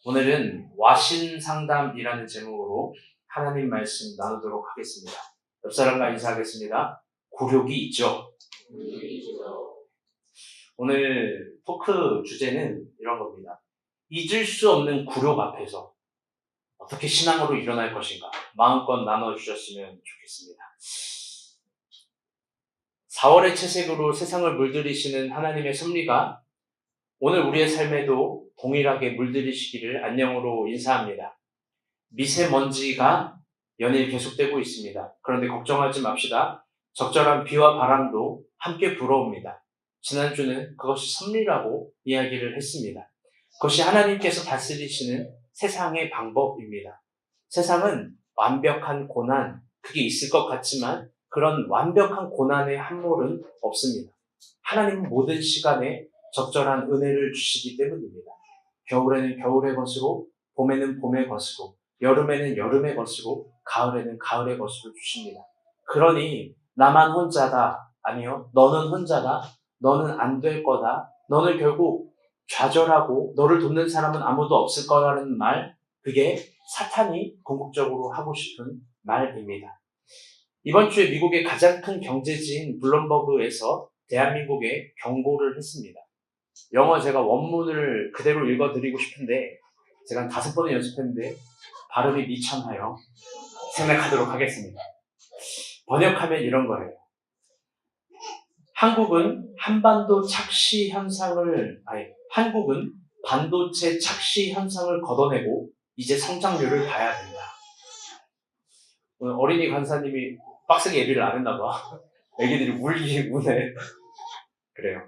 오늘은 와신상담이라는 제목으로 하나님 말씀 나누도록 하겠습니다. 옆 사람과 인사하겠습니다. 굴욕이 있죠? 오늘 토크 주제는 이런 겁니다. 잊을 수 없는 굴욕 앞에서 어떻게 신앙으로 일어날 것인가 마음껏 나눠주셨으면 좋겠습니다. 4월의 채색으로 세상을 물들이시는 하나님의 섭리가 오늘 우리의 삶에도 동일하게 물들이시기를 안녕으로 인사합니다. 미세먼지가 연일 계속되고 있습니다. 그런데 걱정하지 맙시다. 적절한 비와 바람도 함께 불어옵니다. 지난주는 그것이 섭리라고 이야기를 했습니다. 그것이 하나님께서 다스리시는 세상의 방법입니다. 세상은 완벽한 고난, 그게 있을 것 같지만 그런 완벽한 고난의 함몰은 없습니다. 하나님은 모든 시간에 적절한 은혜를 주시기 때문입니다. 겨울에는 겨울의 것으로, 봄에는 봄의 것으로, 여름에는 여름의 것으로, 가을에는 가을의 것으로 주십니다. 그러니 나만 혼자다, 아니요, 너는 혼자다, 너는 안 될 거다, 너는 결국 좌절하고 너를 돕는 사람은 아무도 없을 거라는 말, 그게 사탄이 궁극적으로 하고 싶은 말입니다. 이번 주에 미국의 가장 큰 경제지인 블룸버그에서 대한민국에 경고를 했습니다. 영어 제가 원문을 그대로 읽어드리고 싶은데 제가 한 5번을 연습했는데 발음이 미천하여 생략하도록 하겠습니다. 번역하면 이런 거예요. 한국은 한국은 반도체 착시 현상을 걷어내고 이제 성장률을 봐야 된다. 오늘 어린이 간사님이 빡세게 예비를 안 했나 봐. 애기들이 우네. 그래요.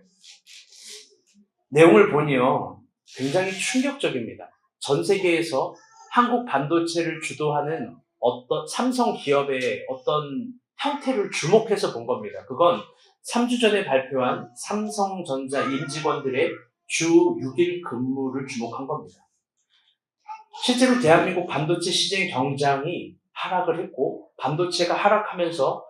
내용을 보니요, 굉장히 충격적입니다. 전 세계에서 한국 반도체를 주도하는 어떤 삼성 기업의 어떤 형태를 주목해서 본 겁니다. 그건 3주 전에 발표한 삼성전자 임직원들의 주 6일 근무를 주목한 겁니다. 실제로 대한민국 반도체 시장 경장이 하락을 했고, 반도체가 하락하면서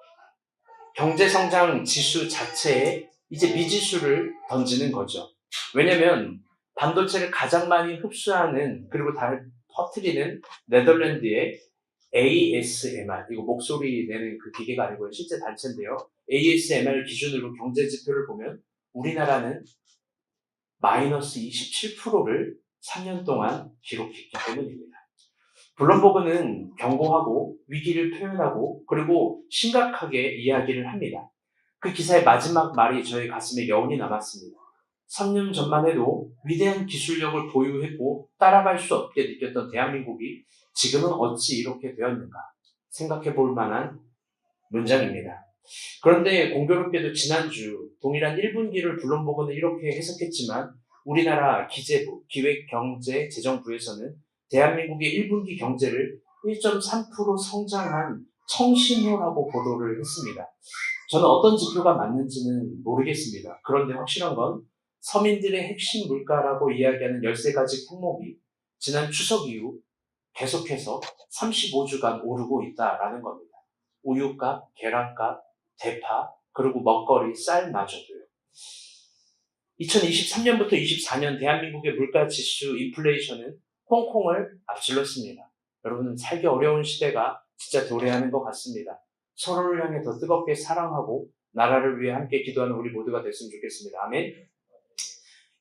경제성장 지수 자체에 이제 미지수를 던지는 거죠. 왜냐면 반도체를 가장 많이 흡수하는 그리고 다 퍼뜨리는 네덜란드의 ASMR, 이거 목소리 내는 그 기계가 아니고요. 실제 단체인데요. ASMR 기준으로 경제 지표를 보면 우리나라는 마이너스 27%를 3년 동안 기록했기 때문입니다. 블룸버그는 경고하고 위기를 표현하고 그리고 심각하게 이야기를 합니다. 그 기사의 마지막 말이 저의 가슴에 여운이 남았습니다. 3년 전만 해도 위대한 기술력을 보유했고 따라갈 수 없게 느꼈던 대한민국이 지금은 어찌 이렇게 되었는가 생각해 볼 만한 문장입니다. 그런데 공교롭게도 지난주 동일한 1분기를 블룸버그는 이렇게 해석했지만 우리나라 기재부, 기획경제재정부에서는 대한민국의 1분기 경제를 1.3% 성장한 청신호라고 보도를 했습니다. 저는 어떤 지표가 맞는지는 모르겠습니다. 그런데 확실한 건 서민들의 핵심 물가라고 이야기하는 13가지 품목이 지난 추석 이후 계속해서 35주간 오르고 있다라는 겁니다. 우유값, 계란값, 대파, 그리고 먹거리, 쌀마저도요. 2023년부터 24년 대한민국의 물가지수 인플레이션은 홍콩을 앞질렀습니다. 여러분, 살기 어려운 시대가 진짜 도래하는 것 같습니다. 서로를 향해 더 뜨겁게 사랑하고 나라를 위해 함께 기도하는 우리 모두가 됐으면 좋겠습니다. 아멘.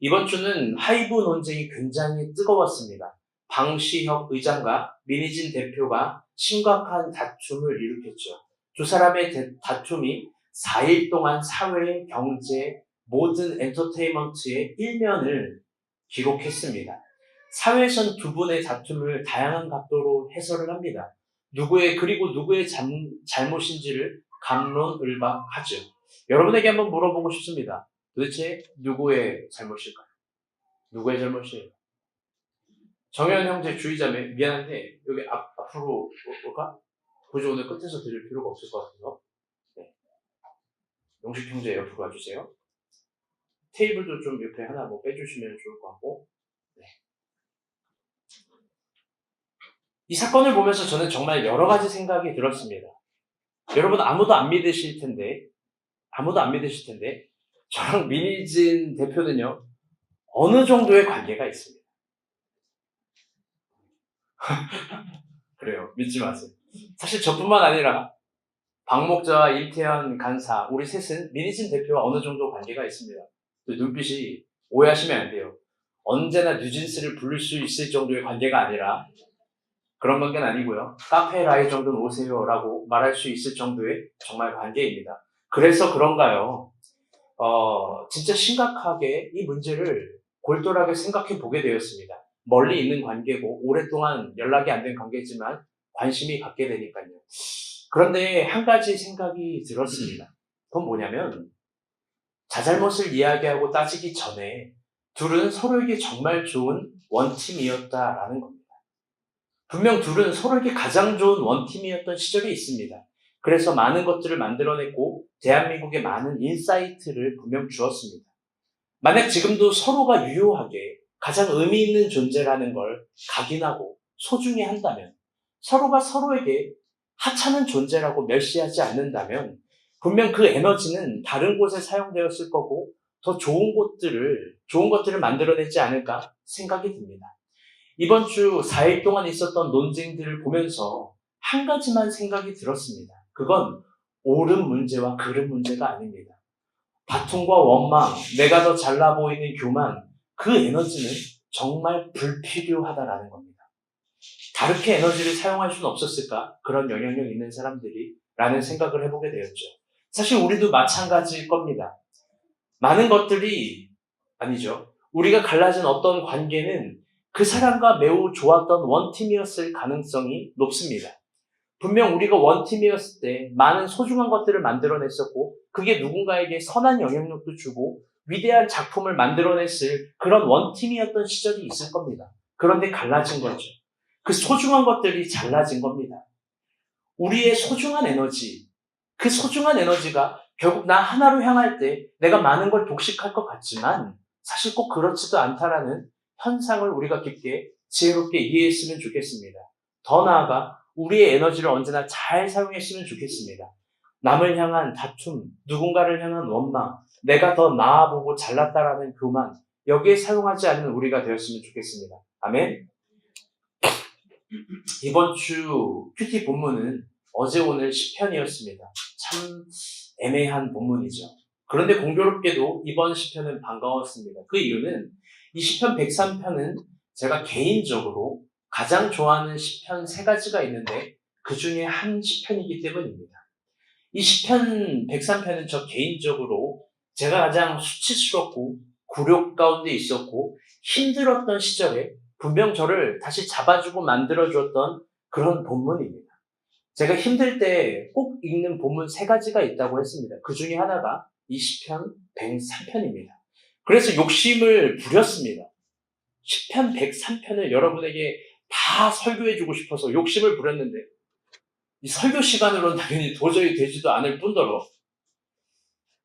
이번 주는 하이브 논쟁이 굉장히 뜨거웠습니다. 방시혁 의장과 민희진 대표가 심각한 다툼을 일으켰죠. 두 사람의 다툼이 4일 동안 사회, 경제, 모든 엔터테인먼트의 일면을 기록했습니다. 사회에선 두 분의 다툼을 다양한 각도로 해설을 합니다. 그리고 누구의 잘못인지를 갑론을박하죠. 여러분에게 한번 물어보고 싶습니다. 도대체 누구의 잘못일까요? 누구의 잘못이에요? 정현 형제 주의자매, 미안한데 여기 앞으로 볼까? 굳이 오늘 끝에서 드릴 필요가 없을 것 같아요. 네. 용식 형제 옆으로 와주세요. 테이블도 좀 옆에 하나 빼주시면 좋을 것 같고. 네. 이 사건을 보면서 저는 정말 여러 가지 생각이 들었습니다. 여러분 아무도 안 믿으실 텐데 저랑 민희진 대표는요 어느 정도의 관계가 있습니다. 그래요. 믿지 마세요. 사실 저뿐만 아니라 박목자와 임태현 간사, 우리 셋은 민희진 대표와 어느 정도 관계가 있습니다. 눈빛이 오해하시면 안 돼요. 언제나 뉴진스를 부를 수 있을 정도의 관계가 아니라 그런 관계는 아니고요. 카페 라이 정도는 오세요라고 말할 수 있을 정도의 정말 관계입니다. 그래서 그런가요? 진짜 심각하게 이 문제를 골똘하게 생각해 보게 되었습니다. 멀리 있는 관계고 오랫동안 연락이 안 된 관계지만 관심이 갖게 되니까요. 그런데 한 가지 생각이 들었습니다. 그건 뭐냐면 자잘못을 이야기하고 따지기 전에 둘은 서로에게 정말 좋은 원팀이었다라는 겁니다. 분명 둘은 서로에게 가장 좋은 원팀이었던 시절이 있습니다. 그래서 많은 것들을 만들어냈고 대한민국에 많은 인사이트를 분명 주었습니다. 만약 지금도 서로가 유효하게 가장 의미 있는 존재라는 걸 각인하고 소중히 한다면, 서로가 서로에게 하찮은 존재라고 멸시하지 않는다면 분명 그 에너지는 다른 곳에 사용되었을 거고 더 좋은 것들을 만들어내지 않을까 생각이 듭니다. 이번 주 4일 동안 있었던 논쟁들을 보면서 한 가지만 생각이 들었습니다. 그건 옳은 문제와 그른 문제가 아닙니다. 다툼과 원망, 내가 더 잘나 보이는 교만, 그 에너지는 정말 불필요하다라는 겁니다. 다르게 에너지를 사용할 수는 없었을까? 그런 영향력 있는 사람들이 라는 생각을 해보게 되었죠. 사실 우리도 마찬가지일 겁니다. 많은 것들이 아니죠. 우리가 갈라진 어떤 관계는 그 사람과 매우 좋았던 원팀이었을 가능성이 높습니다. 분명 우리가 원팀이었을 때 많은 소중한 것들을 만들어냈었고 그게 누군가에게 선한 영향력도 주고 위대한 작품을 만들어냈을 그런 원팀이었던 시절이 있을 겁니다. 그런데 갈라진 거죠. 그 소중한 것들이 잘라진 겁니다. 우리의 소중한 에너지, 그 소중한 에너지가 결국 나 하나로 향할 때 내가 많은 걸 독식할 것 같지만 사실 꼭 그렇지도 않다라는 현상을 우리가 깊게 지혜롭게 이해했으면 좋겠습니다. 더 나아가 우리의 에너지를 언제나 잘 사용했으면 좋겠습니다. 남을 향한 다툼, 누군가를 향한 원망, 내가 더 나아보고 잘났다라는 교만, 여기에 사용하지 않는 우리가 되었으면 좋겠습니다. 아멘. 이번 주 큐티 본문은 어제 오늘 시편이었습니다. 참 애매한 본문이죠. 그런데 공교롭게도 이번 시편은 반가웠습니다. 그 이유는 이 시편 103편은 제가 개인적으로 가장 좋아하는 시편 3가지가 있는데 그 중에 한 시편이기 때문입니다. 이 시편 103편은 저 개인적으로 제가 가장 수치스럽고 굴욕 가운데 있었고 힘들었던 시절에 분명 저를 다시 잡아주고 만들어주었던 그런 본문입니다. 제가 힘들 때 꼭 읽는 본문 3가지가 있다고 했습니다. 그 중에 하나가 이 시편 103편입니다. 그래서 욕심을 부렸습니다. 시편 103편을 여러분에게 다 설교해주고 싶어서 욕심을 부렸는데 이 설교 시간으로는 당연히 도저히 되지도 않을 뿐더러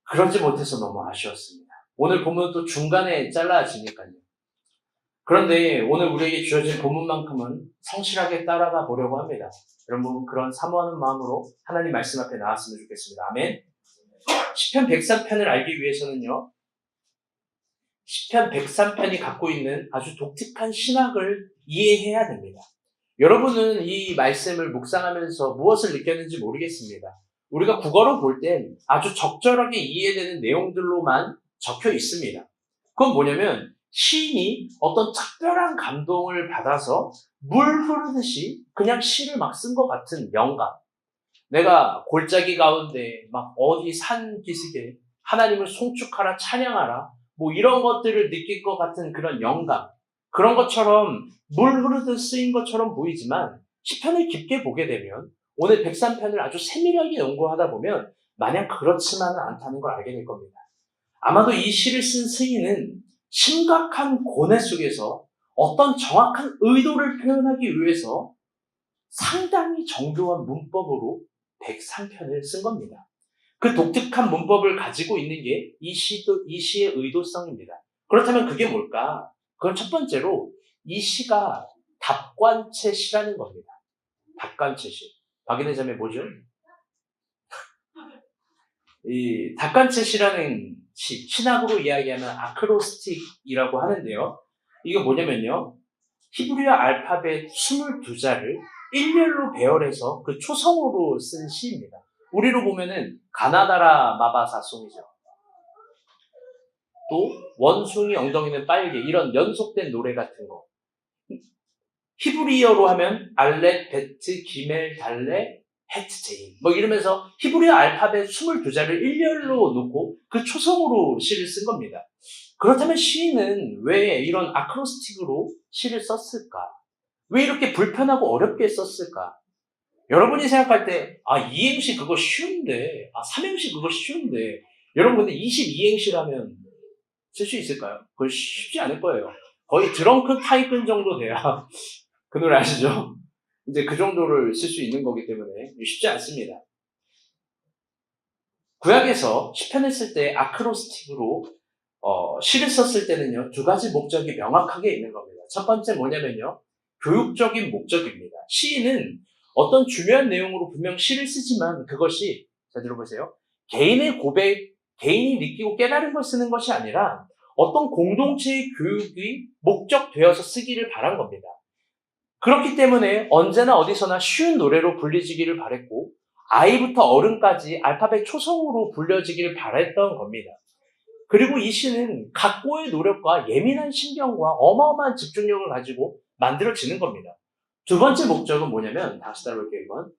그러지 못해서 너무 아쉬웠습니다. 오늘 본문은 또 중간에 잘라지니까요. 그런데 오늘 우리에게 주어진 본문만큼은 성실하게 따라가 보려고 합니다. 여러분 그런 사모하는 마음으로 하나님 말씀 앞에 나왔으면 좋겠습니다. 아멘. 시편 103편을 알기 위해서는요. 시편 103편이 갖고 있는 아주 독특한 신학을 이해해야 됩니다. 여러분은 이 말씀을 묵상하면서 무엇을 느꼈는지 모르겠습니다. 우리가 국어로 볼 땐 아주 적절하게 이해되는 내용들로만 적혀 있습니다. 그건 뭐냐면 시인이 어떤 특별한 감동을 받아서 물 흐르듯이 그냥 시를 막 쓴 것 같은 영감. 내가 골짜기 가운데 막 어디 산 기슭에 하나님을 송축하라 찬양하라 뭐 이런 것들을 느낄 것 같은 그런 영감. 그런 것처럼 물 흐르듯 쓰인 것처럼 보이지만 시편을 깊게 보게 되면 오늘 103편을 아주 세밀하게 연구하다 보면 마냥 그렇지만은 않다는 걸 알게 될 겁니다. 아마도 이 시를 쓴 스인은 심각한 고뇌 속에서 어떤 정확한 의도를 표현하기 위해서 상당히 정교한 문법으로 103편을 쓴 겁니다. 그 독특한 문법을 가지고 있는 게 이 시의 의도성입니다. 그렇다면 그게 뭘까? 그건 첫 번째로 이 시가 답관체 시라는 겁니다. 답관체 시. 박인의 자매 뭐죠? 이 답관체 시라는 시, 신학으로 이야기하면 아크로스틱이라고 하는데요. 이게 뭐냐면요. 히브리어 알파벳 22자를 일렬로 배열해서 그 초성으로 쓴 시입니다. 우리로 보면은 가나다라 마바사송이죠. 또 원숭이 엉덩이는 빨개, 이런 연속된 노래 같은 거. 히브리어로 하면 알렛, 베트, 기멜, 달레, 헤트, 제인 뭐 이러면서 히브리어 알파벳 22자를 일렬로 놓고 그 초성으로 시를 쓴 겁니다. 그렇다면 시인은 왜 이런 아크로스틱으로 시를 썼을까? 왜 이렇게 불편하고 어렵게 썼을까? 여러분이 생각할 때, 이행시 그거 쉬운데, 삼행시 그거 쉬운데, 여러분 근데 22행시라면 쓸 수 있을까요? 그거 쉽지 않을 거예요. 거의 드렁큰 타이끈 정도 돼야 그 노래 아시죠? 이제 그 정도를 쓸 수 있는 거기 때문에 쉽지 않습니다. 구약에서 시편을 쓸 때 아크로스틱으로 시를 썼을 때는요, 두 가지 목적이 명확하게 있는 겁니다. 첫 번째 뭐냐면요, 교육적인 목적입니다. 시인은 어떤 중요한 내용으로 분명 시를 쓰지만 그것이, 자 들어보세요, 개인의 고백, 개인이 느끼고 깨달은 걸 쓰는 것이 아니라 어떤 공동체의 교육이 목적되어서 쓰기를 바란 겁니다. 그렇기 때문에 언제나 어디서나 쉬운 노래로 불리지기를 바랬고 아이부터 어른까지 알파벳 초성으로 불려지기를 바랬던 겁니다. 그리고 이 시는 각고의 노력과 예민한 신경과 어마어마한 집중력을 가지고 만들어지는 겁니다. 두 번째 목적은 뭐냐면, 다시 따라볼게요. 이건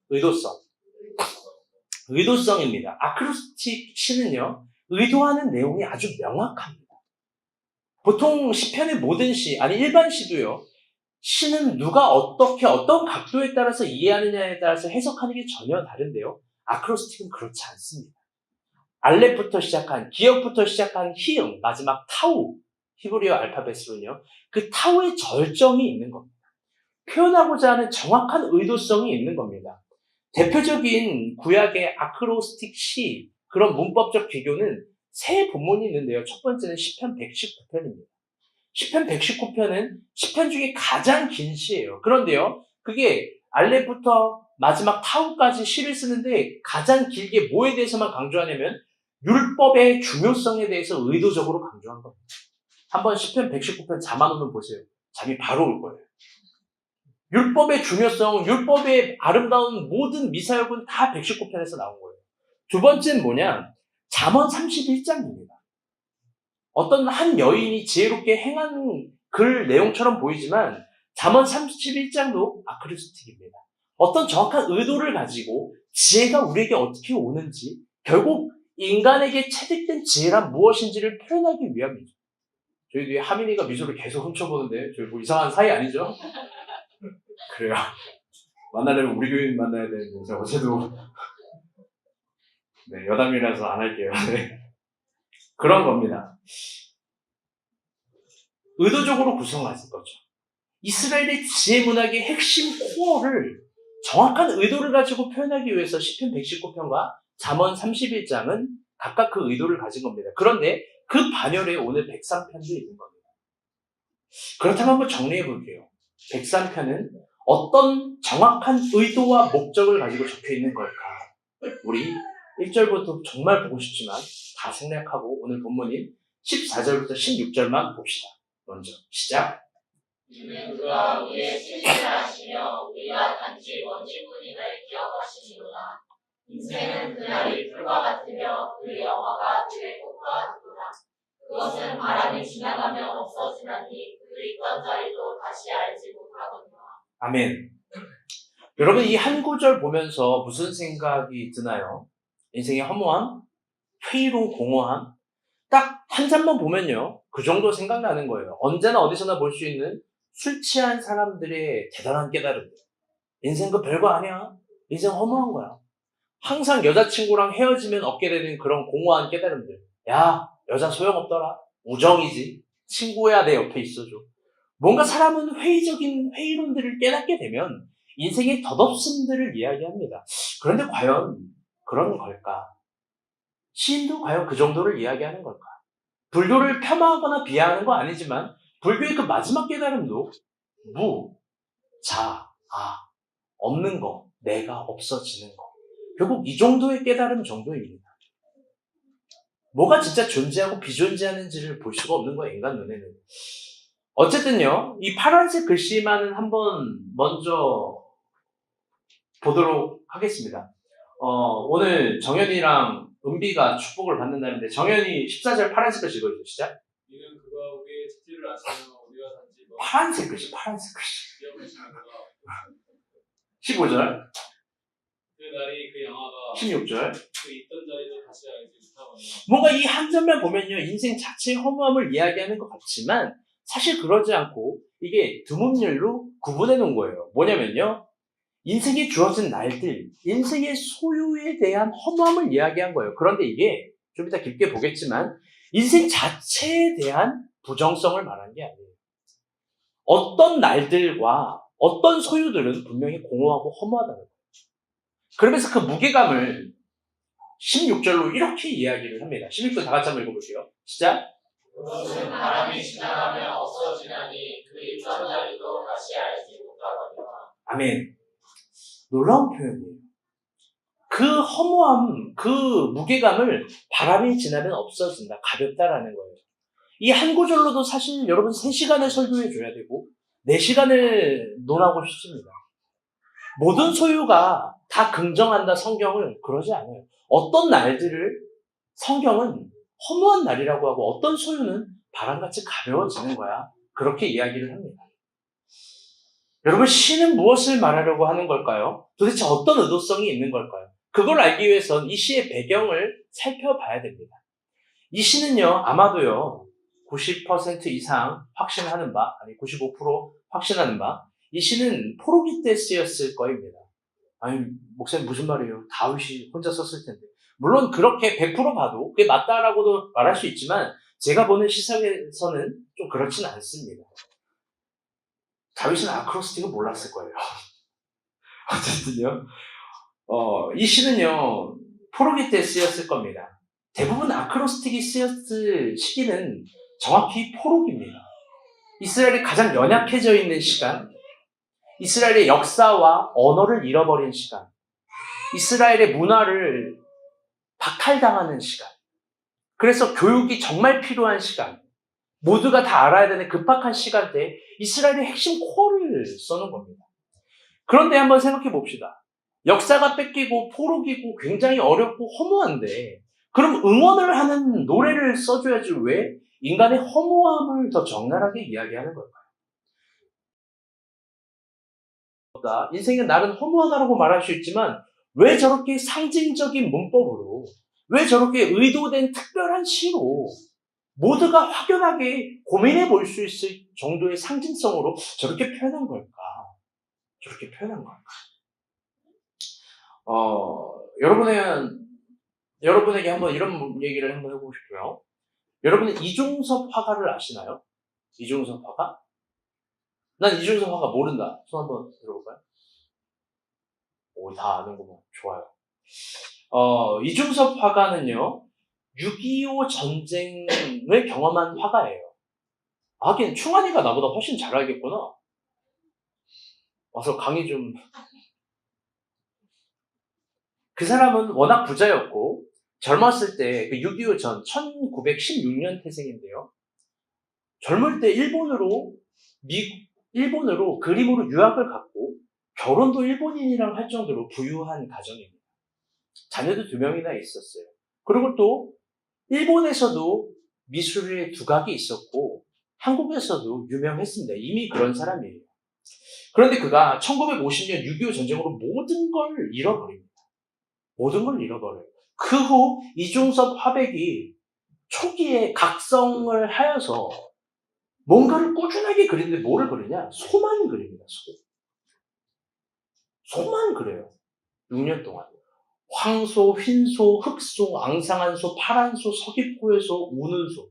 의도성입니다. 아크로스틱 시는요, 의도하는 내용이 아주 명확합니다. 보통 시편의 모든 시, 아니 일반 시도요, 시는 누가 어떻게 어떤 각도에 따라서 이해하느냐에 따라서 해석하는 게 전혀 다른데요, 아크로스틱은 그렇지 않습니다. 알렛부터 시작한, 기역부터 시작한 히응, 마지막 타우, 히브리어 알파벳으로는요, 그 타우의 절정이 있는 겁니다. 표현하고자 하는 정확한 의도성이 있는 겁니다. 대표적인 구약의 아크로스틱 시, 그런 문법적 비교는 세 본문이 있는데요. 첫 번째는 시편 119편입니다. 시편 119편은 시편 중에 가장 긴 시예요. 그런데요, 그게 알렛부터 마지막 타우까지 시를 쓰는데 가장 길게 뭐에 대해서만 강조하냐면 율법의 중요성에 대해서 의도적으로 강조한 겁니다. 한번 시편 119편 잠아놓으면 보세요. 잠이 바로 올 거예요. 율법의 중요성, 율법의 아름다운 모든 미사역은 다 119편에서 나온 거예요. 두 번째는 뭐냐? 잠언 31장입니다. 어떤 한 여인이 지혜롭게 행한 글 내용처럼 보이지만 잠언 31장도 아크로스틱입니다. 어떤 정확한 의도를 가지고 지혜가 우리에게 어떻게 오는지, 결국 인간에게 체득된 지혜란 무엇인지를 표현하기 위함이죠. 저희 뒤에 하민이가 미소를 계속 훔쳐보는데 저희 뭐 이상한 사이 아니죠? 그래요. 만나려면 우리 교인 만나야 되는데 제가 어제도 여담이라서 안 할게요. 네. 그런 겁니다. 의도적으로 구성하신 거죠. 이스라엘의 지혜 문학의 핵심 코어를 정확한 의도를 가지고 표현하기 위해서 시편 119편과 잠언 31장은 각각 그 의도를 가진 겁니다. 그런데 그 반열에 오늘 103편도 있는 겁니다. 그렇다면 한번 정리해 볼게요. 103편은 어떤 정확한 의도와 목적을 가지고 적혀 있는 걸까? 우리 1절부터 정말 보고 싶지만 다 생략하고 오늘 본문인 14절부터 16절만 봅시다. 먼저 시작. 이는 그가 우리의 신실을 아시며 우리가 단지 먼지뿐임을 기억하시니로다. 인생은 그날이 불과 같으며 그 영화가 들의 꽃과 같도다. 그것은 바람이 지나가면 없어지나니 그 있던 자리도 다시 알지 못하거니와. 아멘. 여러분 이 한 구절 보면서 무슨 생각이 드나요? 인생의 허무함? 회의로운 공허함? 딱 한 잔만 보면요, 그 정도 생각나는 거예요. 언제나 어디서나 볼 수 있는 술 취한 사람들의 대단한 깨달음. 인생 그 별거 아니야. 인생 허무한 거야. 항상 여자친구랑 헤어지면 얻게 되는 그런 공허한 깨달음들. 야, 여자 소용없더라. 우정이지. 친구야 내 옆에 있어줘. 뭔가 사람은 회의적인 회의론들을 깨닫게 되면 인생의 덧없음들을 이야기합니다. 그런데 과연 그런 걸까? 시인도 과연 그 정도를 이야기하는 걸까? 불교를 폄하하거나 비하하는 건 아니지만 불교의 그 마지막 깨달음도 무, 자, 없는 거, 내가 없어지는 거. 결국 이 정도의 깨달음 정도입니다. 뭐가 진짜 존재하고 비존재하는지를 볼 수가 없는 거예요, 인간 눈에는. 어쨌든요, 이 파란색 글씨만은 한번 먼저 보도록 하겠습니다. 오늘 정현이랑 은비가 축복을 받는 날인데, 정현이 14절 파란색 글씨 읽어주시죠. 이는 그가 우리의 죄를 아시며 우리가 단지 파란색 글씨. 기억하시는구나. 15절, 그 날이 그 영화가 16절. 그 있던 자리도 다시 알지 못하거니와 뭔가 이 한 점만 보면요, 인생 자체의 허무함을 이야기하는 것 같지만, 사실 그러지 않고, 이게 두문열로 구분해 놓은 거예요. 뭐냐면요, 인생에 주어진 날들, 인생의 소유에 대한 허무함을 이야기한 거예요. 그런데 이게 좀 이따 깊게 보겠지만 인생 자체에 대한 부정성을 말하는 게 아니에요. 어떤 날들과 어떤 소유들은 분명히 공허하고 허무하다는 거예요. 그러면서 그 무게감을 16절로 이렇게 이야기를 합니다. 16절 다 같이 한번 읽어볼게요. 시작. 그것은 바람이 지나가면 없어지나니 그 있던 자리도 다시 알지 못하거니와. 아멘. 놀라운 표현이에요. 그 허무함, 그 무게감을 바람이 지나면 없어진다. 가볍다라는 거예요. 이 한 구절로도 사실 여러분 3시간을 설교해 줘야 되고 4시간을 논하고 싶습니다. 모든 소유가 다 긍정한다 성경을 그러지 않아요. 어떤 날들을 성경은 허무한 날이라고 하고 어떤 소유는 바람같이 가벼워지는 거야. 그렇게 이야기를 합니다. 여러분, 시는 무엇을 말하려고 하는 걸까요? 도대체 어떤 의도성이 있는 걸까요? 그걸 알기 위해선 이 시의 배경을 살펴봐야 됩니다. 이 시는요, 아마도요, 90% 이상 확신하는 바, 아니 95% 확신하는 바, 이 시는 포로기 때 쓰였을 거입니다. 아니, 목사님 무슨 말이에요? 다윗이 혼자 썼을 텐데. 물론 그렇게 100% 봐도 그게 맞다라고도 말할 수 있지만 제가 보는 시상에서는 좀 그렇진 않습니다. 다윗은 아크로스틱을 몰랐을 거예요. 어쨌든요. 이 시는요, 포로기 때 쓰였을 겁니다. 대부분 아크로스틱이 쓰였을 시기는 정확히 포로기입니다. 이스라엘이 가장 연약해져 있는 시간, 이스라엘의 역사와 언어를 잃어버린 시간, 이스라엘의 문화를 박탈당하는 시간, 그래서 교육이 정말 필요한 시간, 모두가 다 알아야 되는 급박한 시간대에 이스라엘의 핵심 코어를 써놓은 겁니다. 그런데 한번 생각해 봅시다. 역사가 뺏기고 포로기고 굉장히 어렵고 허무한데 그럼 응원을 하는 노래를 써줘야지 왜 인간의 허무함을 더 적나라하게 이야기하는 걸까요? 인생은 나는 허무하다라고 말할 수 있지만 왜 저렇게 상징적인 문법으로 왜 저렇게 의도된 특별한 시로 모두가 확연하게 고민해 볼 수 있을 정도의 상징성으로 저렇게 표현한 걸까? 여러분에게 한번 이런 얘기를 한번 해보고 싶고요. 여러분은 이중섭 화가를 아시나요? 이중섭 화가? 난 이중섭 화가 모른다. 손 한번 들어볼까요? 오, 다 아는구만. 좋아요. 이중섭 화가는요, 6.25 전쟁을 경험한 화가예요. 하긴, 충환이가 나보다 훨씬 잘 알겠구나. 와서 강의 좀. 그 사람은 워낙 부자였고, 젊었을 때, 6.25 전, 1916년 태생인데요. 젊을 때 일본으로 그림으로 유학을 갔고, 결혼도 일본인이랑 할 정도로 부유한 가정입니다. 자녀도 2명이나 있었어요. 그리고 또, 일본에서도 미술의 두각이 있었고, 한국에서도 유명했습니다. 이미 그런 사람이에요. 그런데 그가 1950년 6.25 전쟁으로 모든 걸 잃어버립니다. 모든 걸 잃어버려요. 그 후 이중섭 화백이 초기에 각성을 하여서 뭔가를 꾸준하게 그리는데 뭐를 그리냐? 소만 그립니다. 소만 그려요. 6년 동안. 황소, 흰소, 흑소, 앙상한 소, 파란 소, 서귀포의 소, 우는 소.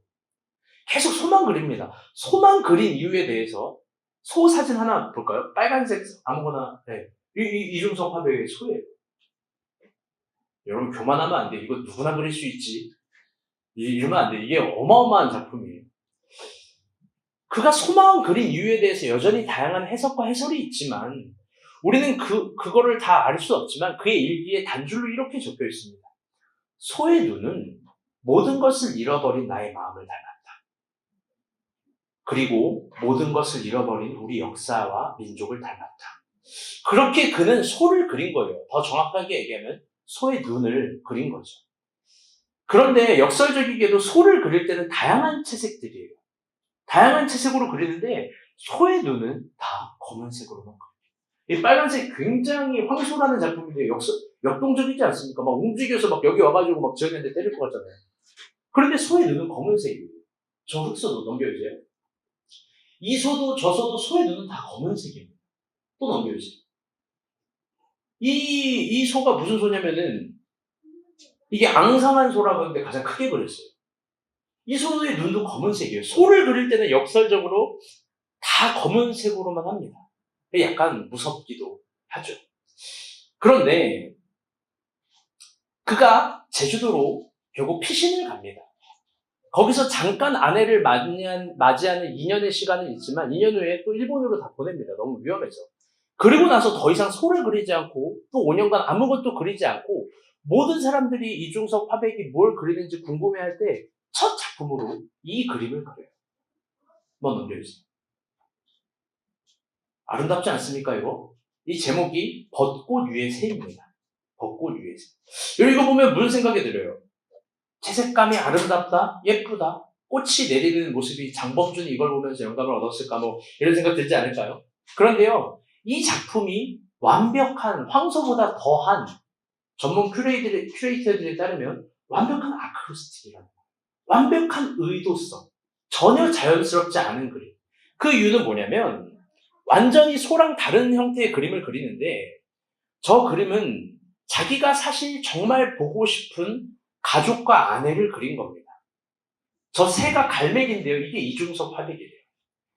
계속 소만 그립니다. 소만 그린 이유에 대해서 소 사진 하나 볼까요? 빨간색 아무거나. 네. 이중섭 화백의 소예요. 여러분 교만하면 안 돼. 이거 누구나 그릴 수 있지. 이러면 안 돼. 이게 어마어마한 작품이에요. 그가 소만 그린 이유에 대해서 여전히 다양한 해석과 해설이 있지만 우리는 그거를 다 알 수 없지만 그의 일기에 단줄로 이렇게 적혀 있습니다. 소의 눈은 모든 것을 잃어버린 나의 마음을 닮았다. 그리고 모든 것을 잃어버린 우리 역사와 민족을 닮았다. 그렇게 그는 소를 그린 거예요. 더 정확하게 얘기하면 소의 눈을 그린 거죠. 그런데 역설적이게도 소를 그릴 때는 다양한 채색들이에요. 다양한 채색으로 그리는데 소의 눈은 다 검은색으로만 그려요. 이 빨간색 굉장히 황소라는 작품인데 역동적이지 않습니까? 막 움직여서 막 여기 와가지고 막 지어낸데 때릴 것 같잖아요. 그런데 소의 눈은 검은색이에요. 저 흑소도 넘겨주세요. 이 소도 저 소도 소의 눈은 다 검은색입니다. 또 넘겨주세요. 이 소가 무슨 소냐면은 이게 앙상한 소라고 하는데 가장 크게 그렸어요. 이 소의 눈도 검은색이에요. 소를 그릴 때는 역설적으로 다 검은색으로만 합니다. 약간 무섭기도 하죠. 그런데 그가 제주도로 결국 피신을 갑니다. 거기서 잠깐 아내를 맞이하는 2년의 시간은 있지만 2년 후에 또 일본으로 다 보냅니다. 너무 위험해서. 그리고 나서 더 이상 소를 그리지 않고 또 5년간 아무것도 그리지 않고 모든 사람들이 이중섭 화백이 뭘 그리는지 궁금해할 때 첫 작품으로 이 그림을 그려요. 한번 넘겨주세요. 아름답지 않습니까 이거? 이 제목이 벚꽃 위의 새입니다. 벚꽃 위의 새. 이거 보면 무슨 생각이 들어요? 채색감이 아름답다, 예쁘다, 꽃이 내리는 모습이 장범준이 이걸 보면서 영감을 얻었을까 뭐 이런 생각 들지 않을까요? 그런데요, 이 작품이 완벽한 황소보다 더한 전문 큐레이터들에 따르면 완벽한 아크로스틱이라는 거예요. 완벽한 의도성, 전혀 자연스럽지 않은 그림. 그 이유는 뭐냐면 완전히 소랑 다른 형태의 그림을 그리는데 저 그림은 자기가 사실 정말 보고 싶은 가족과 아내를 그린 겁니다. 저 새가 갈매기인데요. 이게 이중섭 화백이래요.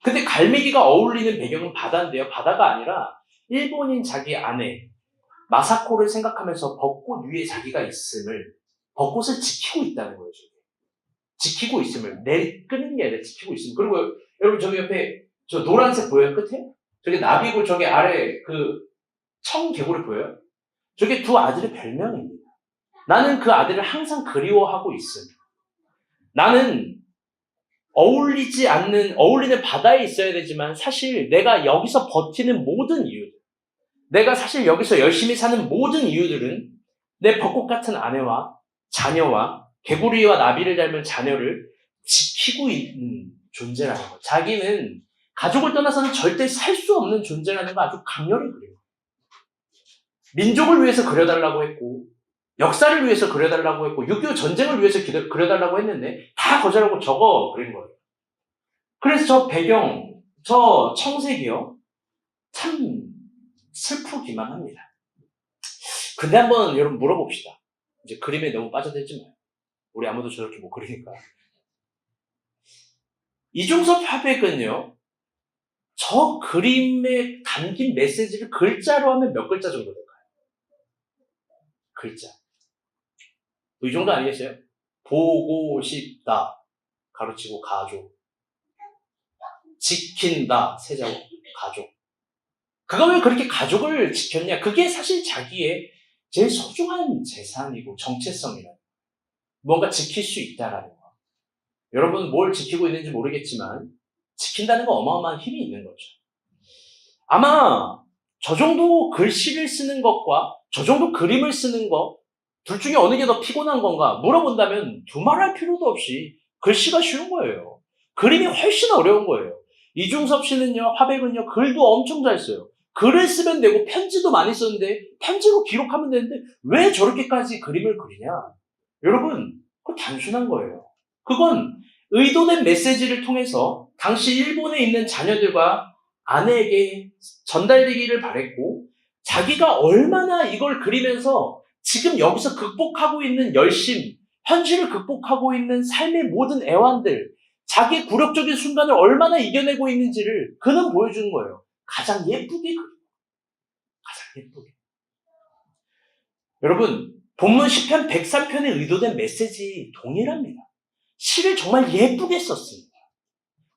근데 갈매기가 어울리는 배경은 바다인데요. 바다가 아니라 일본인 자기 아내 마사코를 생각하면서 벚꽃 위에 자기가 있음을, 벚꽃을 지키고 있다는 거예요. 지키고 있음을, 끄는 게 아니라 지키고 있음. 그리고 여러분 저기 옆에 저 노란색 보여요? 끝에? 저게 나비고 저기 아래 그 청개구리 보여요? 저게 두 아들의 별명입니다. 나는 그 아들을 항상 그리워하고 있음. 나는 어울리는 바다에 있어야 되지만 사실 내가 여기서 버티는 모든 이유들, 내가 사실 여기서 열심히 사는 모든 이유들은 내 벚꽃 같은 아내와 자녀와 개구리와 나비를 닮은 자녀를 지키고 있는 존재라는 거. 자기는 가족을 떠나서는 절대 살 수 없는 존재라는 거 아주 강렬히 그려요. 민족을 위해서 그려달라고 했고 역사를 위해서 그려달라고 했고 6.25 전쟁을 위해서 그려달라고 했는데 다 거절하고 저거 그린 거예요. 그래서 저 배경, 저 청색이요. 참 슬프기만 합니다. 근데 한번 여러분 물어봅시다. 이제 그림에 너무 빠져들지 마요. 우리 아무도 저렇게 못 그리니까. 이중섭 화백은요. 저 그림에 담긴 메시지를 글자로 하면 몇 글자 정도 될까요? 글자. 이 정도 아니겠어요? 보고 싶다. 가로치고 가족. 지킨다. 세자고 가족. 그가 왜 그렇게 가족을 지켰냐? 그게 사실 자기의 제일 소중한 재산이고 정체성이라는 거예요. 뭔가 지킬 수 있다라는 거. 여러분 뭘 지키고 있는지 모르겠지만 지킨다는 건 어마어마한 힘이 있는 거죠. 아마 저 정도 글씨를 쓰는 것과 저 정도 그림을 쓰는 것 둘 중에 어느 게 더 피곤한 건가 물어본다면 두말할 필요도 없이 글씨가 쉬운 거예요. 그림이 훨씬 어려운 거예요. 이중섭 씨는요, 화백은요, 글도 엄청 잘 써요. 글을 쓰면 되고 편지도 많이 썼는데 편지로 기록하면 되는데 왜 저렇게까지 그림을 그리냐? 여러분, 그거 단순한 거예요. 그건 의도된 메시지를 통해서 당시 일본에 있는 자녀들과 아내에게 전달되기를 바랬고 자기가 얼마나 이걸 그리면서 지금 여기서 극복하고 있는 열심, 현실을 극복하고 있는 삶의 모든 애환들, 자기의 굴욕적인 순간을 얼마나 이겨내고 있는지를 그는 보여주는 거예요. 가장 예쁘게 그려. 가장 예쁘게. 여러분, 본문 시편 103편에 의도된 메시지 동일합니다. 시를 정말 예쁘게 썼습니다.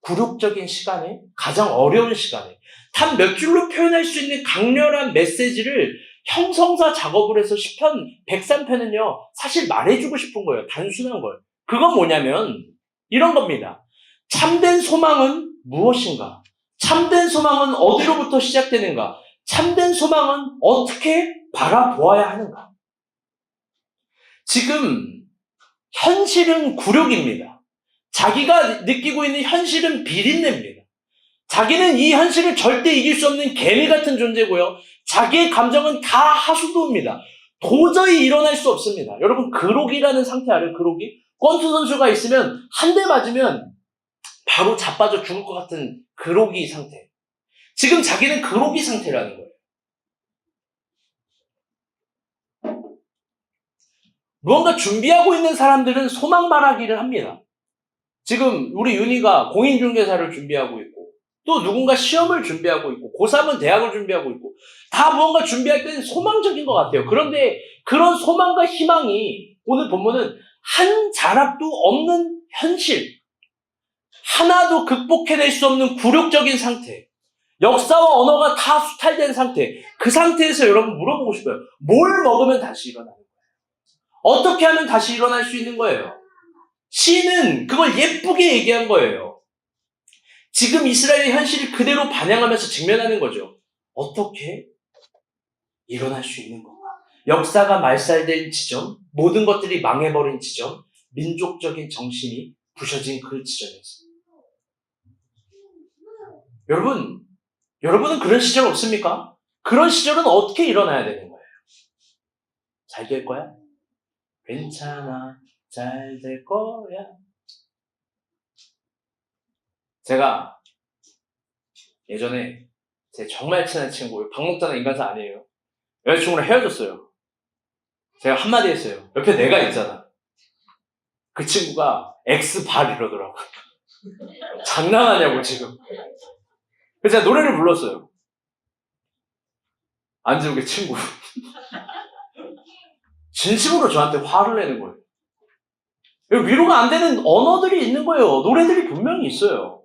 굴욕적인 시간에, 가장 어려운 시간에 단 몇 줄로 표현할 수 있는 강렬한 메시지를 형성사 작업을 해서 시편 103편은요, 사실 말해주고 싶은 거예요. 단순한 걸. 그건 뭐냐면 이런 겁니다. 참된 소망은 무엇인가? 참된 소망은 어디로부터 시작되는가? 참된 소망은 어떻게 바라보아야 하는가? 지금 현실은 굴욕입니다. 자기가 느끼고 있는 현실은 비린내입니다. 자기는 이 현실을 절대 이길 수 없는 개미 같은 존재고요. 자기의 감정은 다 하수도입니다. 도저히 일어날 수 없습니다. 여러분, 그록이라는 상태 알아요? 그록이? 권투 선수가 있으면 한 대 맞으면 바로 자빠져 죽을 것 같은 그록이 상태. 지금 자기는 그록이 상태라는 거예요. 무언가 준비하고 있는 사람들은 소망 말하기를 합니다. 지금 우리 윤희가 공인중개사를 준비하고 있고, 또 누군가 시험을 준비하고 있고, 고3은 대학을 준비하고 있고, 다 무언가 준비할 때는 소망적인 것 같아요. 그런데 그런 소망과 희망이 오늘 본문은 한 자락도 없는 현실, 하나도 극복해낼 수 없는 굴욕적인 상태, 역사와 언어가 다 수탈된 상태, 그 상태에서 여러분 물어보고 싶어요. 뭘 먹으면 다시 일어나는 거예요? 어떻게 하면 다시 일어날 수 있는 거예요? 시인은 그걸 예쁘게 얘기한 거예요. 지금 이스라엘의 현실을 그대로 반영하면서 직면하는 거죠. 어떻게 일어날 수 있는 건가? 역사가 말살된 지점, 모든 것들이 망해버린 지점, 민족적인 정신이 부셔진 그 지점에서. 여러분은 그런 시절 없습니까? 그런 시절은 어떻게 일어나야 되는 거예요? 잘 될 거야? 괜찮아. 잘 될 거야. 제가 예전에 제 정말 친한 친구, 박 목자는 인간사 아니에요. 여자친구랑 헤어졌어요. 제가 한마디 했어요. 옆에 내가 있잖아. 그 친구가 X발 이러더라고. 장난하냐고 지금. 그래서 제가 노래를 불렀어요. 안지욱의 친구. 진심으로 저한테 화를 내는 거예요. 위로가 안 되는 언어들이 있는 거예요. 노래들이 분명히 있어요.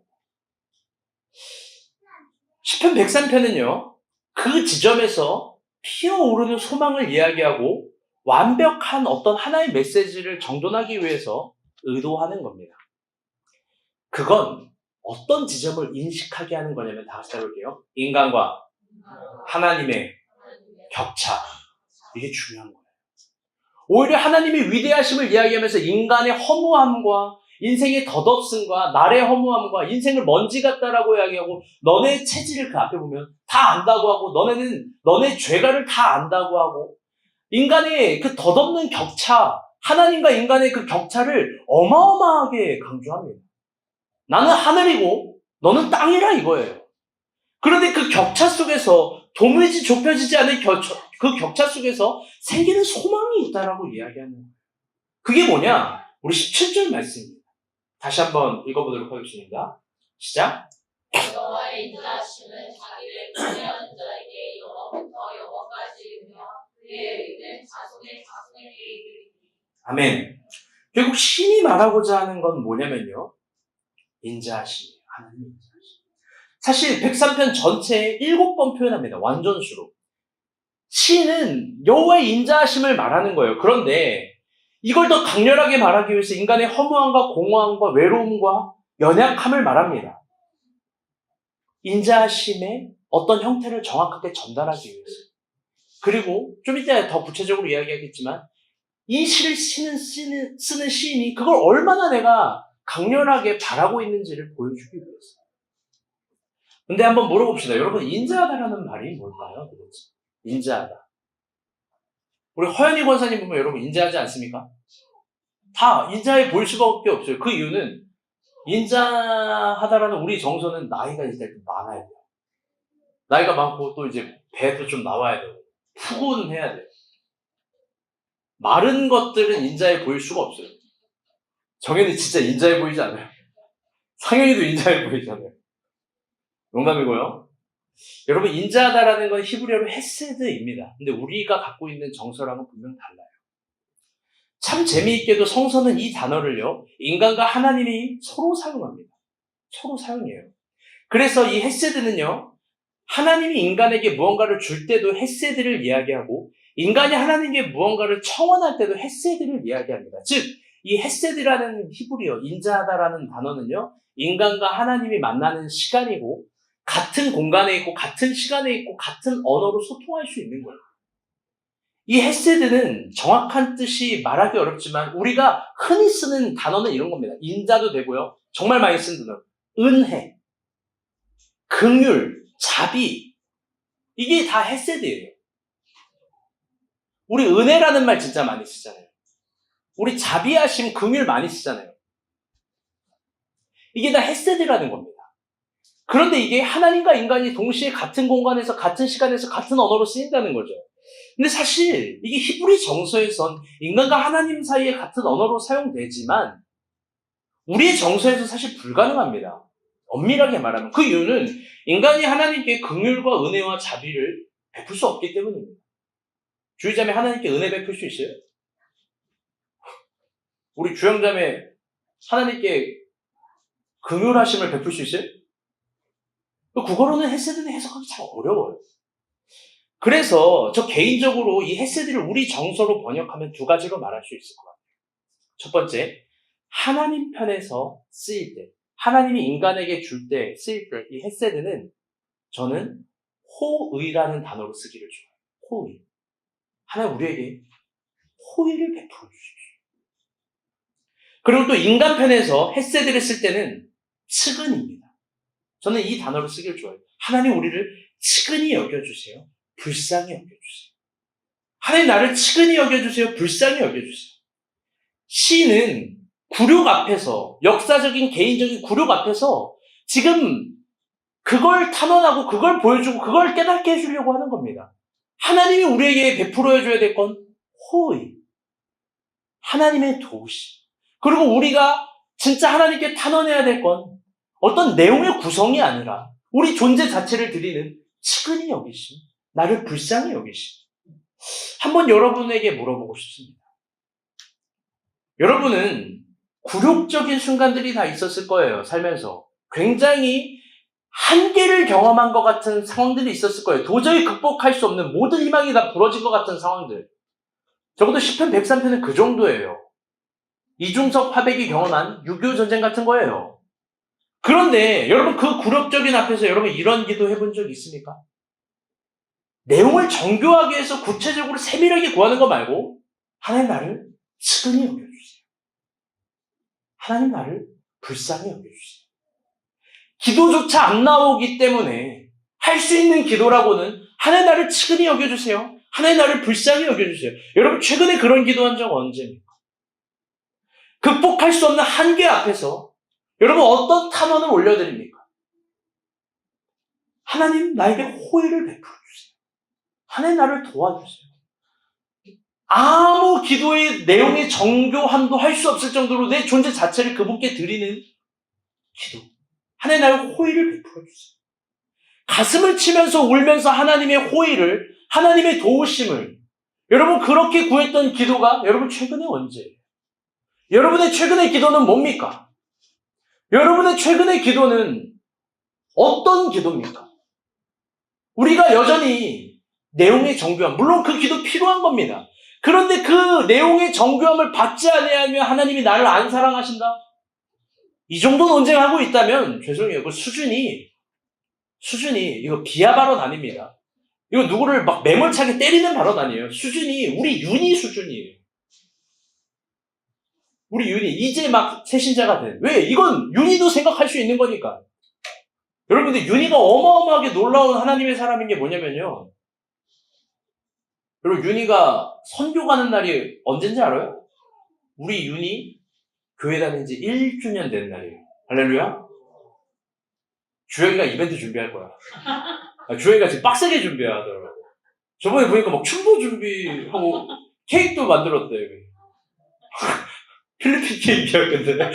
시편 103편은요. 그 지점에서 피어오르는 소망을 이야기하고 완벽한 어떤 하나의 메시지를 정돈하기 위해서 의도하는 겁니다. 그건 어떤 지점을 인식하게 하는 거냐면 다 같이 해볼게요. 인간과 하나님의 격차. 이게 중요한 거예요. 오히려 하나님의 위대하심을 이야기하면서 인간의 허무함과 인생의 덧없음과 나의 허무함과 인생을 먼지 같다라고 이야기하고 너네 체질을 그 앞에 보면 다 안다고 하고 너네 죄가를 다 안다고 하고 인간의 그 덧없는 격차, 하나님과 인간의 그 격차를 어마어마하게 강조합니다. 나는 하늘이고 너는 땅이라 이거예요. 그런데 그 격차 속에서 도무지 좁혀지지 않은 그 격차 속에서 생기는 소망이 있다라고 이야기하는 거예요. 그게 뭐냐? 우리 17절 말씀입니다. 다시 한번 읽어보도록 하겠습니다. 시작. 여호와의 인자하심은 자기를 구원하는 자에게 영원부터 영원까지 이르며 그의 의는 자손의 자손에게 이르리니. 아멘. 결국 신이 말하고자 하는 건 뭐냐면요. 인자하심이에요. 하나님의 인자하심. 사실 103편 전체에 7번 표현합니다. 완전수로. 시는 여호와의 인자하심을 말하는 거예요. 그런데 이걸 더 강렬하게 말하기 위해서 인간의 허무함과 공허함과 외로움과 연약함을 말합니다. 인자하심의 어떤 형태를 정확하게 전달하기 위해서. 그리고 좀 이따 더 구체적으로 이야기하겠지만 이 시를 쓰는 시인이 그걸 얼마나 내가 강렬하게 바라고 있는지를 보여주기 위해서. 근데 한번 물어봅시다. 여러분, 인자하다라는 말이 뭘까요? 도대체? 인자하다. 우리 허연희 권사님 보면 여러분 인자하지 않습니까? 다 인자해 보일 수밖에 없어요. 그 이유는 인자하다라는 우리 정서는 나이가 이제 좀 많아야 돼요. 나이가 많고 또 이제 배도 좀 나와야 돼요. 푸근해야 돼요. 마른 것들은 인자해 보일 수가 없어요. 정현이 진짜 인자해 보이지 않아요? 상현이도 인자해 보이잖아요. 농담이고요. 여러분, 인자하다라는 건 히브리어로 헤세드입니다. 근데 우리가 갖고 있는 정서랑은 분명 달라요. 참 재미있게도 성서는 이 단어를요, 인간과 하나님이 서로 사용합니다. 서로 사용해요. 그래서 이 헤세드는요, 하나님이 인간에게 무언가를 줄 때도 헤세드를 이야기하고, 인간이 하나님께 무언가를 청원할 때도 헤세드를 이야기합니다. 즉, 이 헤세드라는 히브리어, 인자하다라는 단어는요, 인간과 하나님이 만나는 시간이고, 같은 공간에 있고, 같은 시간에 있고, 같은 언어로 소통할 수 있는 거예요. 이 헤세드는 정확한 뜻이 말하기 어렵지만, 우리가 흔히 쓰는 단어는 이런 겁니다. 인자도 되고요, 정말 많이 쓰는 단어, 은혜, 긍휼, 자비, 이게 다 헤세드예요. 우리 은혜라는 말 진짜 많이 쓰잖아요. 우리 자비하심, 긍휼 많이 쓰잖아요. 이게 다 헤세드라는 겁니다. 그런데 이게 하나님과 인간이 동시에 같은 공간에서, 같은 시간에서, 같은 언어로 쓰인다는 거죠. 근데 사실 이게 히브리 정서에선 인간과 하나님 사이에 같은 언어로 사용되지만 우리의 정서에서 사실 불가능합니다. 엄밀하게 말하면. 그 이유는 인간이 하나님께 긍휼과 은혜와 자비를 베풀 수 없기 때문입니다. 주의자매 하나님께 은혜 베풀 수 있어요? 우리 주영자매 하나님께 긍휼하심을 베풀 수 있어요? 국어로는 헤세드는 해석하기 참 어려워요. 그래서 저 개인적으로 이 헤세드를 우리 정서로 번역하면 두 가지로 말할 수 있을 것 같아요. 첫 번째, 하나님 편에서 쓰일 때, 하나님이 인간에게 줄 때 쓰일 때 이 헤세드는 저는 호의라는 단어로 쓰기를 좋아해요. 호의. 하나님 우리에게 호의를 베풀어 주십시오. 그리고 또 인간 편에서 헤세드를 쓸 때는 측은입니다. 저는 이 단어를 쓰기를 좋아해요. 하나님 우리를 측은히 여겨주세요. 불쌍히 여겨주세요. 하나님 나를 측은히 여겨주세요. 불쌍히 여겨주세요. 시는 굴욕 앞에서, 역사적인 개인적인 굴욕 앞에서 지금 그걸 탄원하고 그걸 보여주고 그걸 깨닫게 해주려고 하는 겁니다. 하나님이 우리에게 베풀어 줘야 될 건 호의, 하나님의 도우심. 그리고 우리가 진짜 하나님께 탄원해야 될 건 어떤 내용의 구성이 아니라 우리 존재 자체를 드리는 측은히 여기심, 나를 불쌍히 여기심. 한번 여러분에게 물어보고 싶습니다. 여러분은 굴욕적인 순간들이 다 있었을 거예요, 살면서. 굉장히 한계를 경험한 것 같은 상황들이 있었을 거예요. 도저히 극복할 수 없는 모든 희망이 다 부러진 것 같은 상황들. 적어도 시편 103편은 그 정도예요. 이중섭 화백이 경험한 6.25 전쟁 같은 거예요. 그런데 여러분 그 굴욕적인 앞에서 여러분 이런 기도 해본 적 있습니까? 내용을 정교하게 해서 구체적으로 세밀하게 구하는 거 말고 하나님 나를 측은히 여겨주세요. 하나님 나를 불쌍히 여겨주세요. 기도조차 안 나오기 때문에 할 수 있는 기도라고는 하나님 나를 측은히 여겨주세요. 하나님 나를 불쌍히 여겨주세요. 여러분 최근에 그런 기도한 적 언제입니까? 극복할 수 없는 한계 앞에서 여러분 어떤 탄원을 올려드립니까? 하나님 나에게 호의를 베풀어 주세요. 하나님 나를 도와주세요. 아무 기도의 내용의 정교함도 할 수 없을 정도로 내 존재 자체를 그분께 드리는 기도. 하나님 나를 호의를 베풀어 주세요. 가슴을 치면서 울면서 하나님의 호의를, 하나님의 도우심을 여러분 그렇게 구했던 기도가 여러분 최근에 언제예요? 여러분의 최근의 기도는 뭡니까? 여러분의 최근의 기도는 어떤 기도입니까? 우리가 여전히 내용의 정교함, 물론 그 기도 필요한 겁니다. 그런데 그 내용의 정교함을 받지 아니하면 하나님이 나를 안 사랑하신다? 이 정도 논쟁하고 있다면 죄송해요. 그 수준이 이거 비하 발언 아닙니다. 이거 누구를 막 매몰차게 때리는 발언 아니에요. 수준이 우리 윤희 수준이에요. 우리 윤희 이제 막 새신자가 된. 왜? 이건 윤희도 생각할 수 있는 거니까. 여러분들 윤희가 어마어마하게 놀라운 하나님의 사람인 게 뭐냐면요. 여러분 윤희가 선교 가는 날이 언젠지 알아요? 우리 윤희 교회 다닌 지 1주년 된 날이에요. 할렐루야. 주영이가 이벤트 준비할 거야. 주영이가 지금 빡세게 준비하더라고. 저번에 보니까 막 춤도 준비하고 케이크도 만들었대요. 필리핀 케이크였는데.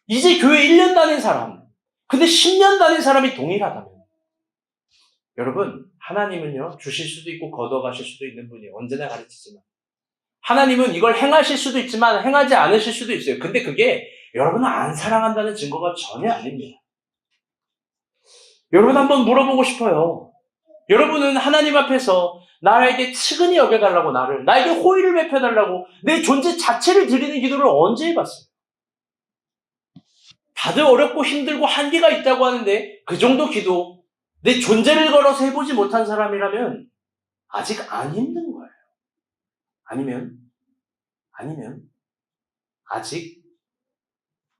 이제 교회 1년 다닌 사람, 근데 10년 다닌 사람이 동일하다면 여러분 하나님은요 주실 수도 있고 걷어가실 수도 있는 분이에요. 언제나 가르치지만 하나님은 이걸 행하실 수도 있지만 행하지 않으실 수도 있어요. 근데 그게 여러분을 안 사랑한다는 증거가 전혀 아닙니다. 여러분 한번 물어보고 싶어요. 여러분은 하나님 앞에서 나에게 측은히 여겨달라고 나에게 호의를 베펴달라고 내 존재 자체를 드리는 기도를 언제 해봤어요? 다들 어렵고 힘들고 한계가 있다고 하는데 그 정도 기도 내 존재를 걸어서 해보지 못한 사람이라면 아직 안 힘든 거예요. 아니면 아직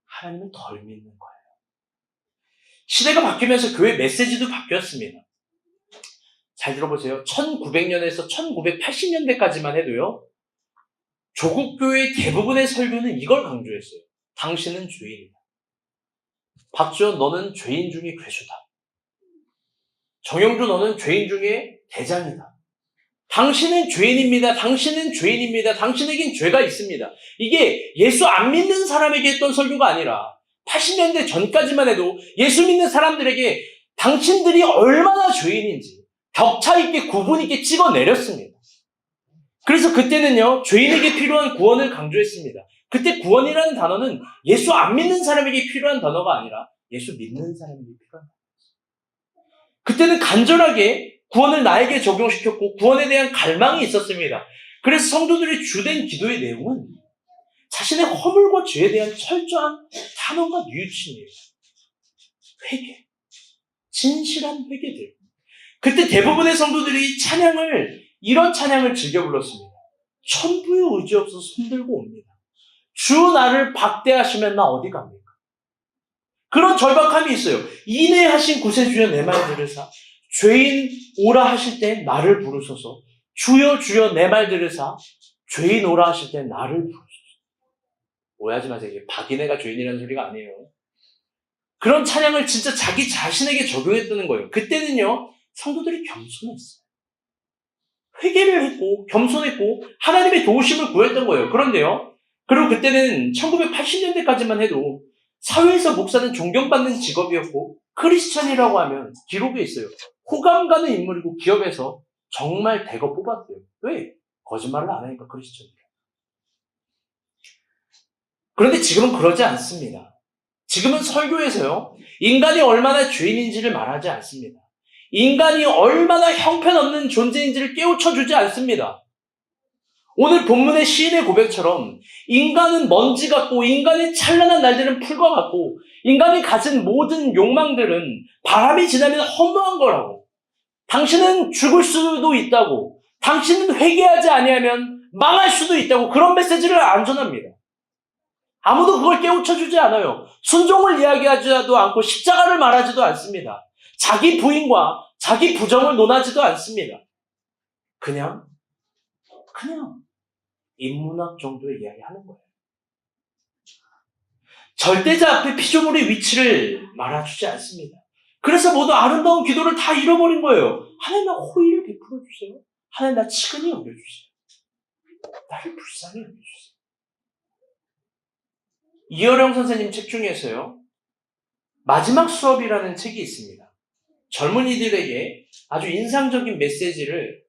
하나님을 덜 믿는 거예요. 시대가 바뀌면서 교회 메시지도 바뀌었습니다. 잘 들어보세요. 1900년에서 1980년대까지만 해도요. 조국 교회의 대부분의 설교는 이걸 강조했어요. 당신은 죄인이다. 박지원 너는 죄인 중에 괴수다. 정영주 너는 죄인 중에 대장이다. 당신은 죄인입니다. 당신은 죄인입니다. 당신에겐 죄가 있습니다. 이게 예수 안 믿는 사람에게 했던 설교가 아니라 80년대 전까지만 해도 예수 믿는 사람들에게 당신들이 얼마나 죄인인지 격차 있게 구분 있게 찍어내렸습니다. 그래서 그때는요. 죄인에게 필요한 구원을 강조했습니다. 그때 구원이라는 단어는 예수 안 믿는 사람에게 필요한 단어가 아니라 예수 믿는 사람에게 필요한 단어였어요. 그때는 간절하게 구원을 나에게 적용시켰고 구원에 대한 갈망이 있었습니다. 그래서 성도들의 주된 기도의 내용은 자신의 허물과 죄에 대한 철저한 탄원과 뉘우침이에요. 회개, 진실한 회개들. 그때 대부분의 성도들이 이런 찬양을 즐겨 불렀습니다. 천부의 의지 없어서 손들고 옵니다. 주 나를 박대하시면 나 어디 갑니까? 그런 절박함이 있어요. 인애하신 구세주여 내 말 들으사 죄인 오라 하실 때 나를 부르소서. 주여 주여 내 말 들으사 죄인 오라 하실 때 나를 부르소서. 오해하지 마세요. 이게 박인애가 죄인이라는 소리가 아니에요. 그런 찬양을 진짜 자기 자신에게 적용했다는 거예요. 그때는요. 성도들이 겸손했어요. 회개를 했고 겸손했고 하나님의 도우심을 구했던 거예요. 그런데요. 그리고 그때는 1980년대까지만 해도 사회에서 목사는 존경받는 직업이었고 크리스천이라고 하면 기록에 있어요. 호감 가는 인물이고 기업에서 정말 대거 뽑았대요. 왜? 거짓말을 안 하니까 크리스천이에요. 그런데 지금은 그러지 않습니다. 지금은 설교에서요. 인간이 얼마나 죄인인지를 말하지 않습니다. 인간이 얼마나 형편없는 존재인지를 깨우쳐주지 않습니다. 오늘 본문의 시인의 고백처럼 인간은 먼지 같고 인간의 찬란한 날들은 풀과 같고 인간이 가진 모든 욕망들은 바람이 지나면 허무한 거라고. 당신은 죽을 수도 있다고. 당신은 회개하지 아니하면 망할 수도 있다고. 그런 메시지를 안 전합니다. 아무도 그걸 깨우쳐주지 않아요. 순종을 이야기하지도 않고 십자가를 말하지도 않습니다. 자기 부인과 자기 부정을 논하지도 않습니다. 그냥 인문학 정도의 이야기하는 거예요. 절대자 앞에 피조물의 위치를 말아주지 않습니다. 그래서 모두 아름다운 기도를 다 잃어버린 거예요. 하나님 나 호의를 베풀어 주세요. 하나님 나 측은히 여겨주세요. 나를 불쌍히 여겨주세요. 이어령 선생님 책 중에서요. 마지막 수업이라는 책이 있습니다. 젊은이들에게 아주 인상적인 메시지를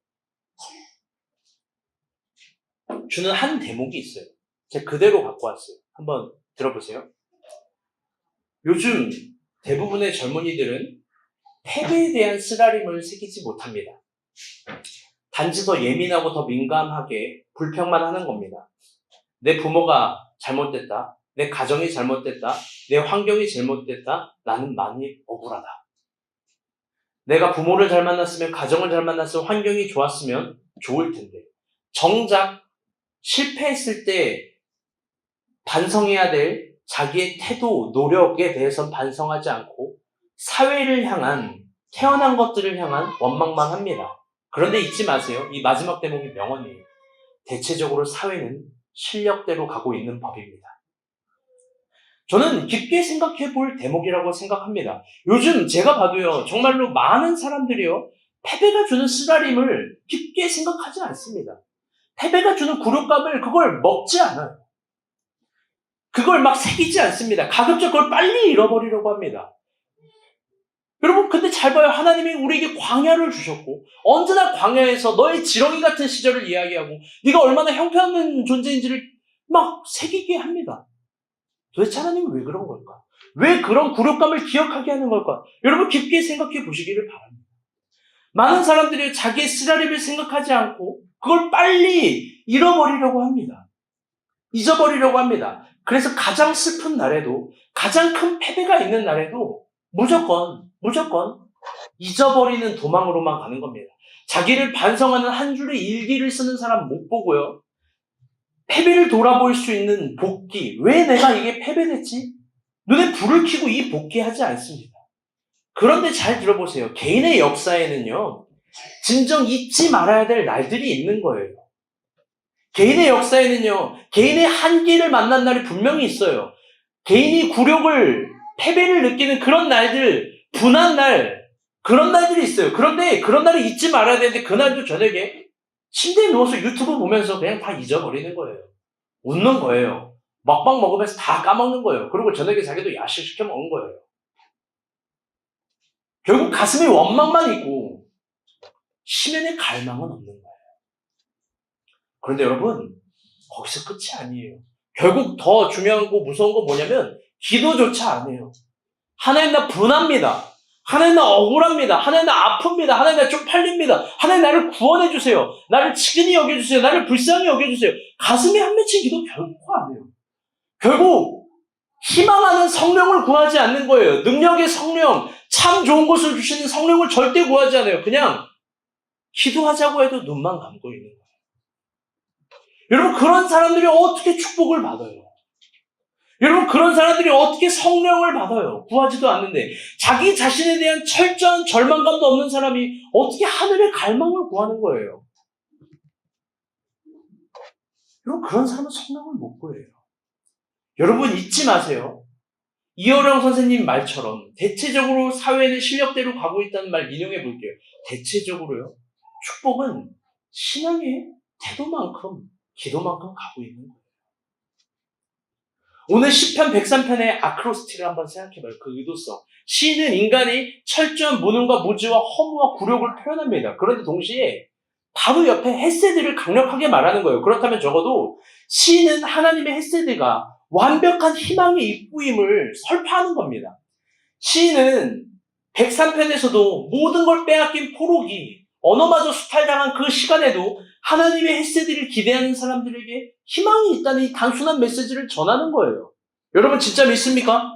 주는 한 대목이 있어요. 제가 그대로 갖고 왔어요. 한번 들어보세요. 요즘 대부분의 젊은이들은 패배에 대한 쓰라림을 새기지 못합니다. 단지 더 예민하고 더 민감하게 불평만 하는 겁니다. 내 부모가 잘못됐다. 내 가정이 잘못됐다. 내 환경이 잘못됐다. 나는 많이 억울하다. 내가 부모를 잘 만났으면, 가정을 잘 만났으면, 환경이 좋았으면 좋을 텐데. 정작 실패했을 때 반성해야 될 자기의 태도, 노력에 대해서는 반성하지 않고 사회를 향한, 태어난 것들을 향한 원망만 합니다. 그런데 잊지 마세요. 이 마지막 대목이 명언이에요. 대체적으로 사회는 실력대로 가고 있는 법입니다. 저는 깊게 생각해 볼 대목이라고 생각합니다. 요즘 제가 봐도요, 정말로 많은 사람들이요, 패배가 주는 쓰라림을 깊게 생각하지 않습니다. 패배가 주는 굴욕감을 그걸 먹지 않아요. 그걸 막 새기지 않습니다. 가급적 그걸 빨리 잃어버리려고 합니다. 여러분, 근데 잘 봐요. 하나님이 우리에게 광야를 주셨고, 언제나 광야에서 너의 지렁이 같은 시절을 이야기하고, 네가 얼마나 형편없는 존재인지를 막 새기게 합니다. 도대체 하나님은 왜 그런 걸까? 왜 그런 굴욕감을 기억하게 하는 걸까? 여러분 깊게 생각해 보시기를 바랍니다. 많은 사람들이 자기의 쓰라림을 생각하지 않고 그걸 빨리 잃어버리려고 합니다. 잊어버리려고 합니다. 그래서 가장 슬픈 날에도, 가장 큰 패배가 있는 날에도 무조건 잊어버리는 도망으로만 가는 겁니다. 자기를 반성하는 한 줄의 일기를 쓰는 사람 못 보고요. 패배를 돌아볼 수 있는 복귀. 왜 내가 이게 패배됐지? 눈에 불을 켜고 이 복귀하지 않습니다. 그런데 잘 들어보세요. 개인의 역사에는요, 진정 잊지 말아야 될 날들이 있는 거예요. 개인의 역사에는요, 개인의 한계를 만난 날이 분명히 있어요. 개인이 굴욕을, 패배를 느끼는 그런 날들, 분한 날, 그런 날들이 있어요. 그런데 그런 날을 잊지 말아야 되는데 그날도 저녁에 침대에 누워서 유튜브 보면서 그냥 다 잊어버리는 거예요. 웃는 거예요. 먹방 먹으면서 다 까먹는 거예요. 그리고 저녁에 자기도 야식 시켜 먹는 거예요. 결국 가슴에 원망만 있고 심연의 갈망은 없는 거예요. 그런데 여러분, 거기서 끝이 아니에요. 결국 더 중요한 거, 무서운 거 뭐냐면 기도조차 안 해요. 하나님 나 분합니다. 하나님 나 억울합니다. 하나님 나 아픕니다. 하나님 나 쪽팔립니다. 하나님 나를 구원해 주세요. 나를 치근히 여겨주세요. 나를 불쌍히 여겨주세요. 가슴에 한 맺힌 기도 결코 안 해요. 결국 희망하는 성령을 구하지 않는 거예요. 능력의 성령, 참 좋은 것을 주시는 성령을 절대 구하지 않아요. 그냥 기도하자고 해도 눈만 감고 있는 거예요. 여러분, 그런 사람들이 어떻게 축복을 받아요? 여러분, 그런 사람들이 어떻게 성령을 받아요? 구하지도 않는데. 자기 자신에 대한 철저한 절망감도 없는 사람이 어떻게 하늘의 갈망을 구하는 거예요? 여러분, 그런 사람은 성령을 못 구해요. 여러분, 잊지 마세요. 이어령 선생님 말처럼 대체적으로 사회는 실력대로 가고 있다는 말 인용해 볼게요. 대체적으로요. 축복은 신앙의 태도만큼, 기도만큼 가고 있는 거예요. 오늘 시편 103편의 아크로스티를 한번 생각해봐요. 그 의도성. 시인은 인간이 철저한 무능과 무지와 허무와 굴욕을 표현합니다. 그런데 동시에 바로 옆에 헤세드를 강력하게 말하는 거예요. 그렇다면 적어도 시인은 하나님의 헤세드가 완벽한 희망의 입구임을 설파하는 겁니다. 시인은 103편에서도 모든 걸 빼앗긴 포로기, 언어마저 수탈당한 그 시간에도 하나님의 헤세드를 기대하는 사람들에게 희망이 있다는 이 단순한 메시지를 전하는 거예요. 여러분 진짜 믿습니까?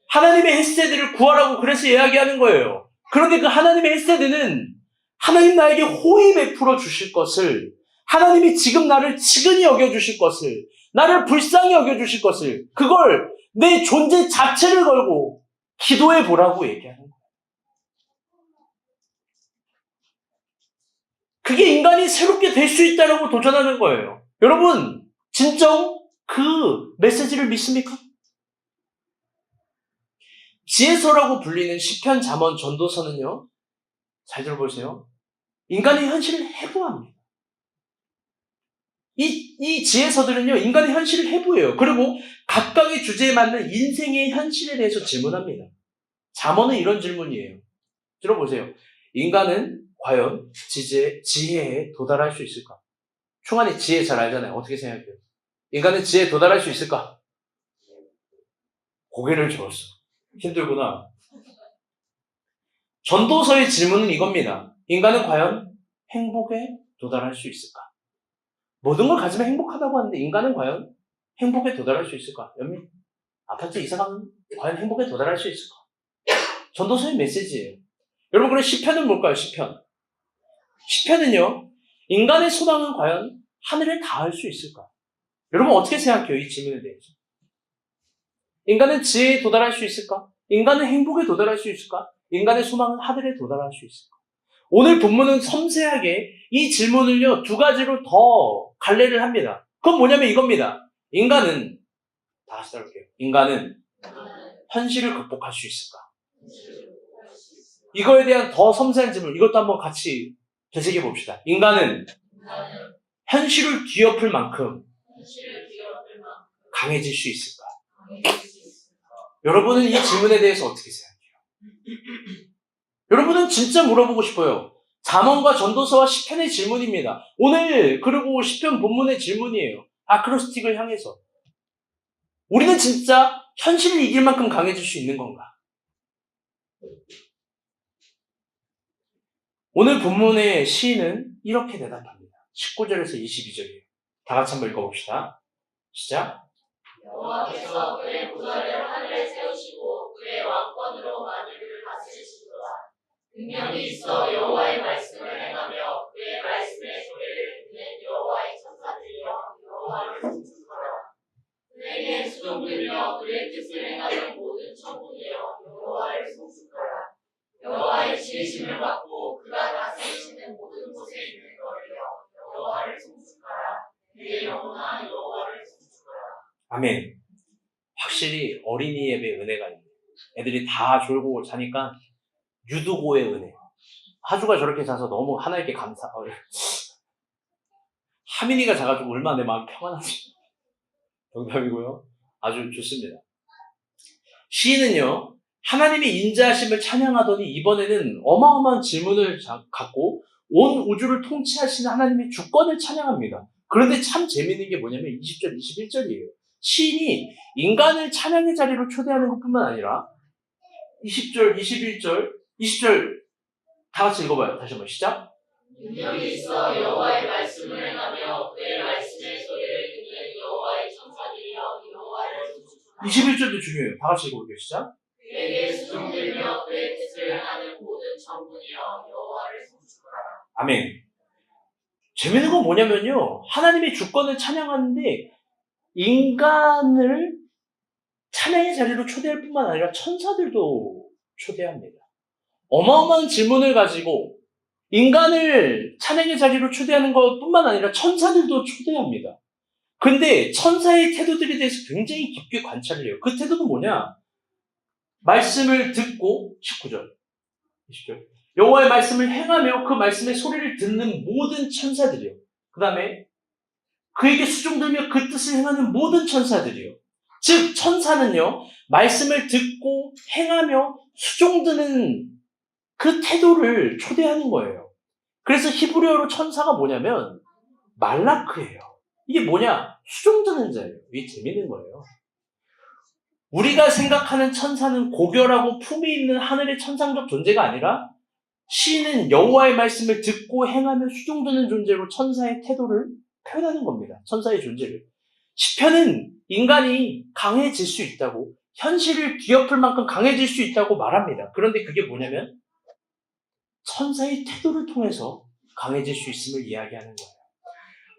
하나님의 헤세드를 구하라고 그래서 이야기하는 거예요. 그런데 그 하나님의 헤세드는 하나님 나에게 호의 베풀어 주실 것을, 하나님이 지금 나를 치근히 여겨주실 것을, 나를 불쌍히 여겨주실 것을, 그걸 내 존재 자체를 걸고 기도해 보라고 얘기하는 거예요. 그게 인간이 새롭게 될 수 있다고 도전하는 거예요. 여러분, 진정 그 메시지를 믿습니까? 지혜서라고 불리는 시편, 잠언, 전도서는요, 잘 들어보세요. 인간의 현실을 해부합니다. 이 지혜서들은요, 인간의 현실을 해부해요. 그리고 각각의 주제에 맞는 인생의 현실에 대해서 질문합니다. 잠언은 이런 질문이에요. 들어보세요. 인간은 과연 지혜에 도달할 수 있을까? 충환이 지혜 잘 알잖아요. 어떻게 생각해요? 인간은 지혜에 도달할 수 있을까? 고개를 저었어. 힘들구나. 전도서의 질문은 이겁니다. 인간은 과연 행복에 도달할 수 있을까? 모든 걸 가지면 행복하다고 하는데 인간은 과연 행복에 도달할 수 있을까? 연민, 아파트 이사가면 과연 행복에 도달할 수 있을까? 전도서의 메시지예요. 여러분, 그럼 시편은 뭘까요? 시편은요, 인간의 소망은 과연 하늘에 닿을 수 있을까? 여러분 어떻게 생각해요? 이 질문에 대해서. 인간은 지혜에 도달할 수 있을까? 인간은 행복에 도달할 수 있을까? 인간의 소망은 하늘에 도달할 수 있을까? 오늘 본문은 섬세하게 이 질문을요, 두 가지로 더 갈래를 합니다. 그건 뭐냐면 이겁니다. 인간은, 다시 따라올게요. 인간은 현실을 극복할 수 있을까? 이거에 대한 더 섬세한 질문, 이것도 한번 같이 되새겨 봅시다. 인간은 현실을 뒤엎을 만큼 강해질 수 있을까? 여러분은 이 질문에 대해서 어떻게 생각해요? 여러분은 진짜 물어보고 싶어요. 잠언과 전도서와 시편의 질문입니다. 오늘 그리고 시편 본문의 질문이에요. 아크로스틱을 향해서. 우리는 진짜 현실을 이길 만큼 강해질 수 있는 건가? 오늘 본문의 시인은 이렇게 대답합니다. 19절에서 22절이에요. 다 같이 한번 읽어봅시다. 시작. 여호와께서 그의 보좌를 하늘에 세우시고 그의 왕권으로 만유를 다스리시도다. 능력이 있어 여호와의 말씀을 행하며 그의 말씀의 소리를 듣는 여호와의 천사들이여 여호와를 송축하라. 그에게 수종들며 그의 뜻을 행하는 모든 천군이여 여호와를 송축하라. 여호와의 지으심을 받고 그가 다스리시는 모든 곳에 있는 너희여 여호와를 송축하라. 그의 영혼아 여호와를 송축하라. 아멘. 확실히 어린이 예배 은혜가 있네. 애들이 다 졸고 자니까 유두고의 은혜. 하주가 저렇게 자서 너무 하나님께 감사. 하민이가 자가지고 얼마나 내 마음 평안하지. 농담이고요. 아주 좋습니다. 시인은요, 하나님의 인자하심을 찬양하더니 이번에는 어마어마한 질문을 갖고 온 우주를 통치하시는 하나님의 주권을 찬양합니다. 그런데 참 재미있는 게 뭐냐면 20절, 21절이에요. 시인이 인간을 찬양의 자리로 초대하는 것뿐만 아니라 20절, 21절, 20절 다 같이 읽어봐요. 다시 한번 시작. 능력이 있어 여호와의 말씀을 행하며 그의 말씀의 소리를 듣는 여호와의 천사들이여 여호와를 송축하라. 21절도 중요해요. 다 같이 읽어볼게요. 시작. 그에게 수종들며 그의 뜻을 행하는 모든 천군이여 여호와를 송축하라. 아멘. 재밌는 건 뭐냐면요. 하나님의 주권을 찬양하는데 인간을 찬양의 자리로 초대할 뿐만 아니라 천사들도 초대합니다. 어마어마한 질문을 가지고 인간을 찬양의 자리로 초대하는 것뿐만 아니라 천사들도 초대합니다. 근데 천사의 태도들에 대해서 굉장히 깊게 관찰을 해요. 그 태도는 뭐냐? 말씀을 듣고 19절, 20절 여호와의 말씀을 행하며 그 말씀의 소리를 듣는 모든 천사들이요. 그 다음에 그에게 수종들며 그 뜻을 행하는 모든 천사들이요. 즉 천사는요. 말씀을 듣고 행하며 수종드는 그 태도를 초대하는 거예요. 그래서 히브리어로 천사가 뭐냐면 말라크예요. 이게 뭐냐? 수종드는 자예요. 이게 재밌는 거예요. 우리가 생각하는 천사는 고결하고 품위 있는 하늘의 천상적 존재가 아니라 시인은 여호와의 말씀을 듣고 행하며 수종드는 존재로 천사의 태도를 표현하는 겁니다. 천사의 존재를. 시편은 인간이 강해질 수 있다고, 현실을 뒤엎을 만큼 강해질 수 있다고 말합니다. 그런데 그게 뭐냐면 천사의 태도를 통해서 강해질 수 있음을 이야기하는 거예요.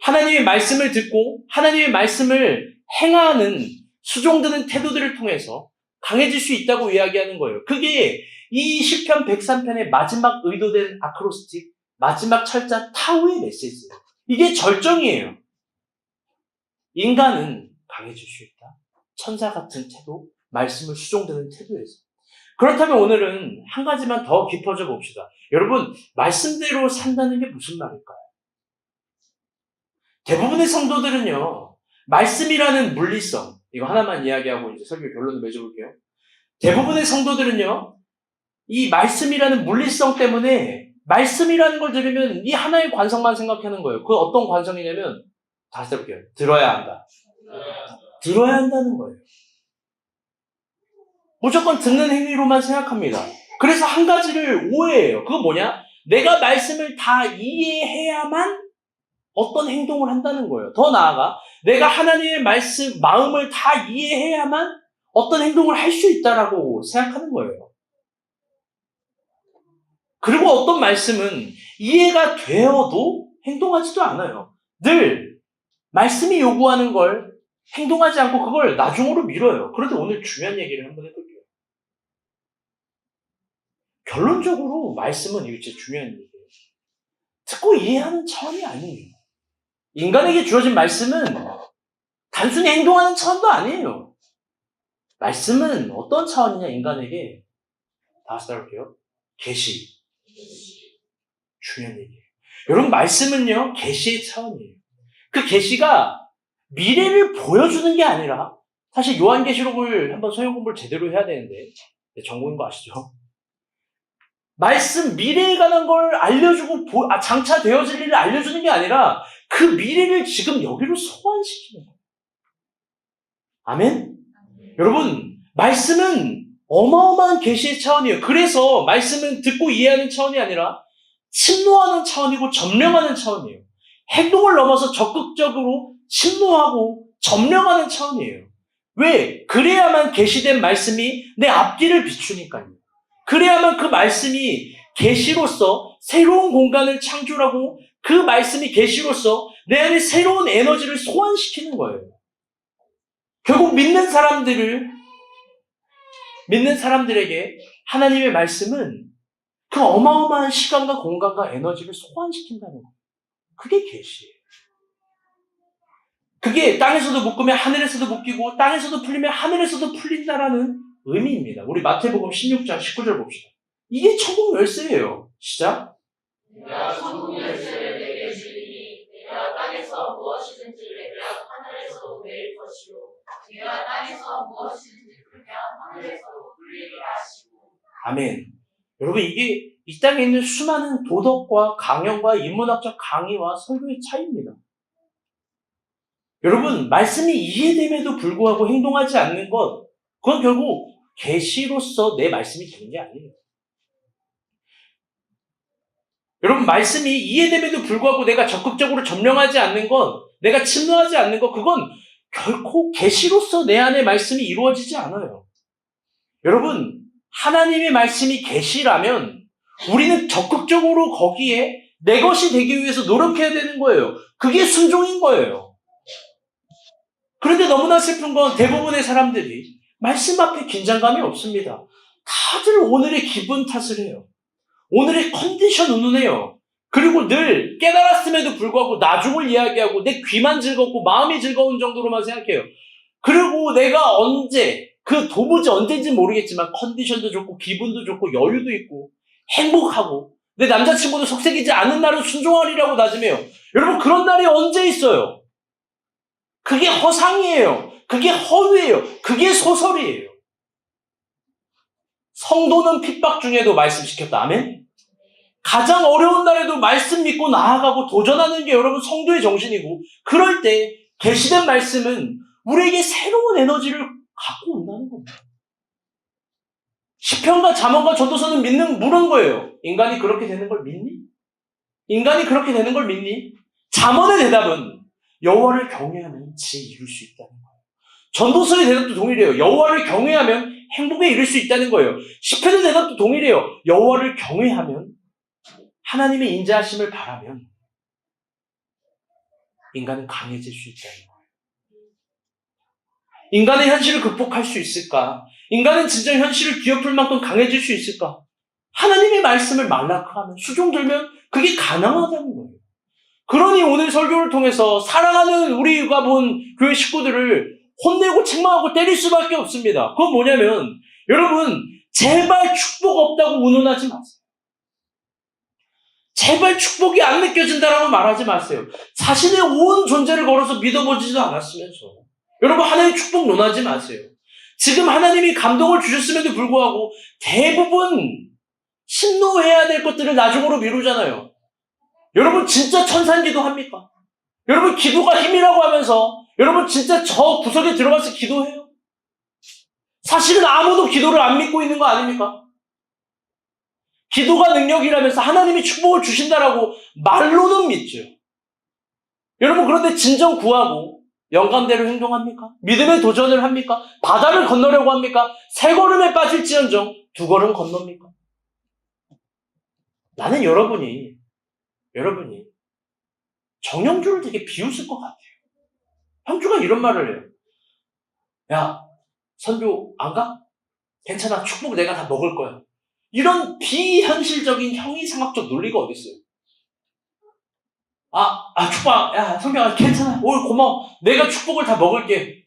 하나님의 말씀을 듣고 하나님의 말씀을 행하는 수종드는 태도들을 통해서 강해질 수 있다고 이야기하는 거예요. 그게 이 시편 103편의 마지막 의도된 아크로스틱, 마지막 철자 타우의 메시지예요. 이게 절정이에요. 인간은 강해질 수 있다. 천사 같은 태도, 말씀을 수종드는 태도에서. 그렇다면 오늘은 한 가지만 더 깊어져 봅시다. 여러분, 말씀대로 산다는 게 무슨 말일까요? 대부분의 성도들은요, 말씀이라는 물리성, 이거 하나만 이야기하고 이제 설교 결론을 맺어볼게요. 대부분의 성도들은요, 이 말씀이라는 물리성 때문에 말씀이라는 걸 들으면 이 하나의 관성만 생각하는 거예요. 그 어떤 관성이냐면, 다시 해볼게요. 들어야 한다. 들어야 한다는 거예요. 무조건 듣는 행위로만 생각합니다. 그래서 한 가지를 오해해요. 그거 뭐냐? 내가 말씀을 다 이해해야만 어떤 행동을 한다는 거예요. 더 나아가 내가 하나님의 말씀, 마음을 다 이해해야만 어떤 행동을 할 수 있다라고 생각하는 거예요. 그리고 어떤 말씀은 이해가 되어도 행동하지도 않아요. 늘 말씀이 요구하는 걸 행동하지 않고 그걸 나중으로 미뤄요. 그런데 오늘 중요한 얘기를 한번 해볼게요. 결론적으로 말씀은 이게 진짜 중요한 얘기예요. 듣고 이해하는 차원이 아니에요. 인간에게 주어진 말씀은 단순히 행동하는 차원도 아니에요. 말씀은 어떤 차원이냐, 인간에게. 다시 따라올게요. 계시. 중요한 얘기예요. 여러분, 말씀은요, 계시의 차원이에요. 그 계시가 미래를 보여주는 게 아니라, 사실 요한계시록을 한번 소형 공부를 제대로 해야 되는데, 전공인 거 아시죠? 말씀, 미래에 관한 걸 알려주고, 장차 되어질 일을 알려주는 게 아니라, 그 미래를 지금 여기로 소환시키는 거예요. 아멘? 여러분, 말씀은 어마어마한 계시의 차원이에요. 그래서 말씀은 듣고 이해하는 차원이 아니라 침노하는 차원이고 점령하는 차원이에요. 행동을 넘어서 적극적으로 침노하고 점령하는 차원이에요. 왜? 그래야만 계시된 말씀이 내 앞길을 비추니까요. 그래야만 그 말씀이 계시로서 새로운 공간을 창조하고 그 말씀이 계시로서 내 안에 새로운 에너지를 소환시키는 거예요. 결국 믿는 사람들에게 하나님의 말씀은 그 어마어마한 시간과 공간과 에너지를 소환시킨다는 거예요. 그게 계시예요. 그게 땅에서도 묶으면 하늘에서도 묶이고 땅에서도 풀리면 하늘에서도 풀린다라는 의미입니다. 우리 마태복음 16장 19절 봅시다. 이게 천국 열쇠예요. 시작. 내가 천국 열쇠를 내게 주리니 내가 땅에서 무엇이든지 내면 하늘에서도 내릴 것이요 내가 땅에서 무엇이든지 풀면 하늘에서도 풀리리라 하시고. 아멘. 여러분, 이게 이 땅에 있는 수많은 도덕과 강연과 인문학적 강의와 설교의 차이입니다. 여러분, 말씀이 이해됨에도 불구하고 행동하지 않는 것, 그건 결국 계시로서 내 말씀이 되는 게 아니에요. 여러분, 말씀이 이해됨에도 불구하고 내가 적극적으로 점령하지 않는 것, 내가 침노하지 않는 것, 그건 결코 계시로서 내 안에 말씀이 이루어지지 않아요. 여러분, 하나님의 말씀이 계시라면 우리는 적극적으로 거기에 내 것이 되기 위해서 노력해야 되는 거예요. 그게 순종인 거예요. 그런데 너무나 슬픈 건 대부분의 사람들이 말씀 앞에 긴장감이 없습니다. 다들 오늘의 기분 탓을 해요. 오늘의 컨디션 운운해요. 그리고 늘 깨달았음에도 불구하고 나중을 이야기하고 내 귀만 즐겁고 마음이 즐거운 정도로만 생각해요. 그리고 내가 도무지 언제인지 모르겠지만 컨디션도 좋고 기분도 좋고 여유도 있고 행복하고 내 남자친구도 속색이지 않은 날은 순종하리라고 다짐해요. 여러분, 그런 날이 언제 있어요? 그게 허상이에요. 그게 허위예요. 그게 소설이에요. 성도는 핍박 중에도 말씀시켰다. 아멘? 가장 어려운 날에도 말씀 믿고 나아가고 도전하는 게 여러분 성도의 정신이고, 그럴 때 계시된 말씀은 우리에게 새로운 에너지를 갖고 온다는 겁니다. 시편과 잠언과 전도서는 물은 거예요. 인간이 그렇게 되는 걸 믿니? 인간이 그렇게 되는 걸 믿니? 잠언의 대답은 여호와를 경외하면 지혜 이룰 수 있다는 거예요. 전도서의 대답도 동일해요. 여호와를 경외하면 행복에 이를 수 있다는 거예요. 시편의 대답도 동일해요. 여호와를 경외하면, 하나님의 인자하심을 바라면 인간은 강해질 수 있다는 거예요. 인간의 현실을 극복할 수 있을까? 인간은 진정 현실을 뒤엎을 만큼 강해질 수 있을까? 하나님의 말씀을 말라크하면, 수종 들면 그게 가능하다는 거예요. 그러니 오늘 설교를 통해서 사랑하는 우리가 본 교회 식구들을 혼내고 책망하고 때릴 수밖에 없습니다. 그건 뭐냐면, 여러분, 제발 축복 없다고 운운하지 마세요. 제발 축복이 안 느껴진다라고 말하지 마세요. 자신의 온 존재를 걸어서 믿어보지도 않았으면서 여러분, 하나님 축복 논하지 마세요. 지금 하나님이 감동을 주셨음에도 불구하고 대부분 심노해야 될 것들을 나중으로 미루잖아요. 여러분, 진짜 천산기도 합니까? 여러분, 기도가 힘이라고 하면서 여러분 진짜 저 구석에 들어가서 기도해요? 사실은 아무도 기도를 안 믿고 있는 거 아닙니까? 기도가 능력이라면서 하나님이 축복을 주신다라고 말로는 믿죠. 여러분, 그런데 진정 구하고 영감대로 행동합니까? 믿음의 도전을 합니까? 바다를 건너려고 합니까? 3걸음에 빠질지언정 2걸음 건넙니까? 나는 여러분이 정영주를 되게 비웃을 것 같아요. 형주가 이런 말을 해요. 야, 선교 안 가? 괜찮아. 축복 내가 다 먹을 거야. 이런 비현실적인 형이상학적 논리가 어딨어요? 축복, 야, 선교야, 괜찮아. 오, 고마워. 내가 축복을 다 먹을게.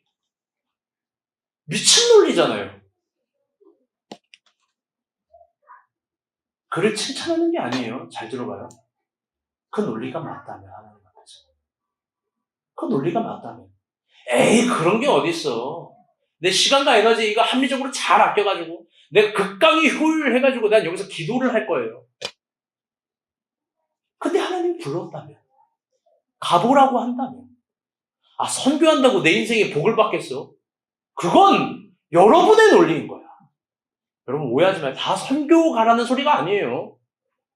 미친 논리잖아요. 그를 칭찬하는 게 아니에요. 잘 들어봐요. 그 논리가 맞다면, 하나님 앞에서. 그 논리가 맞다면. 에이, 그런 게 어딨어. 내 시간과 에너지 이거 합리적으로 잘 아껴가지고 내가 극강히 효율해가지고 난 여기서 기도를 할 거예요. 근데 하나님 불렀다면, 가보라고 한다면, 선교한다고 내 인생에 복을 받겠어? 그건 여러분의 논리인 거야. 여러분, 오해하지 마요. 다 선교 가라는 소리가 아니에요.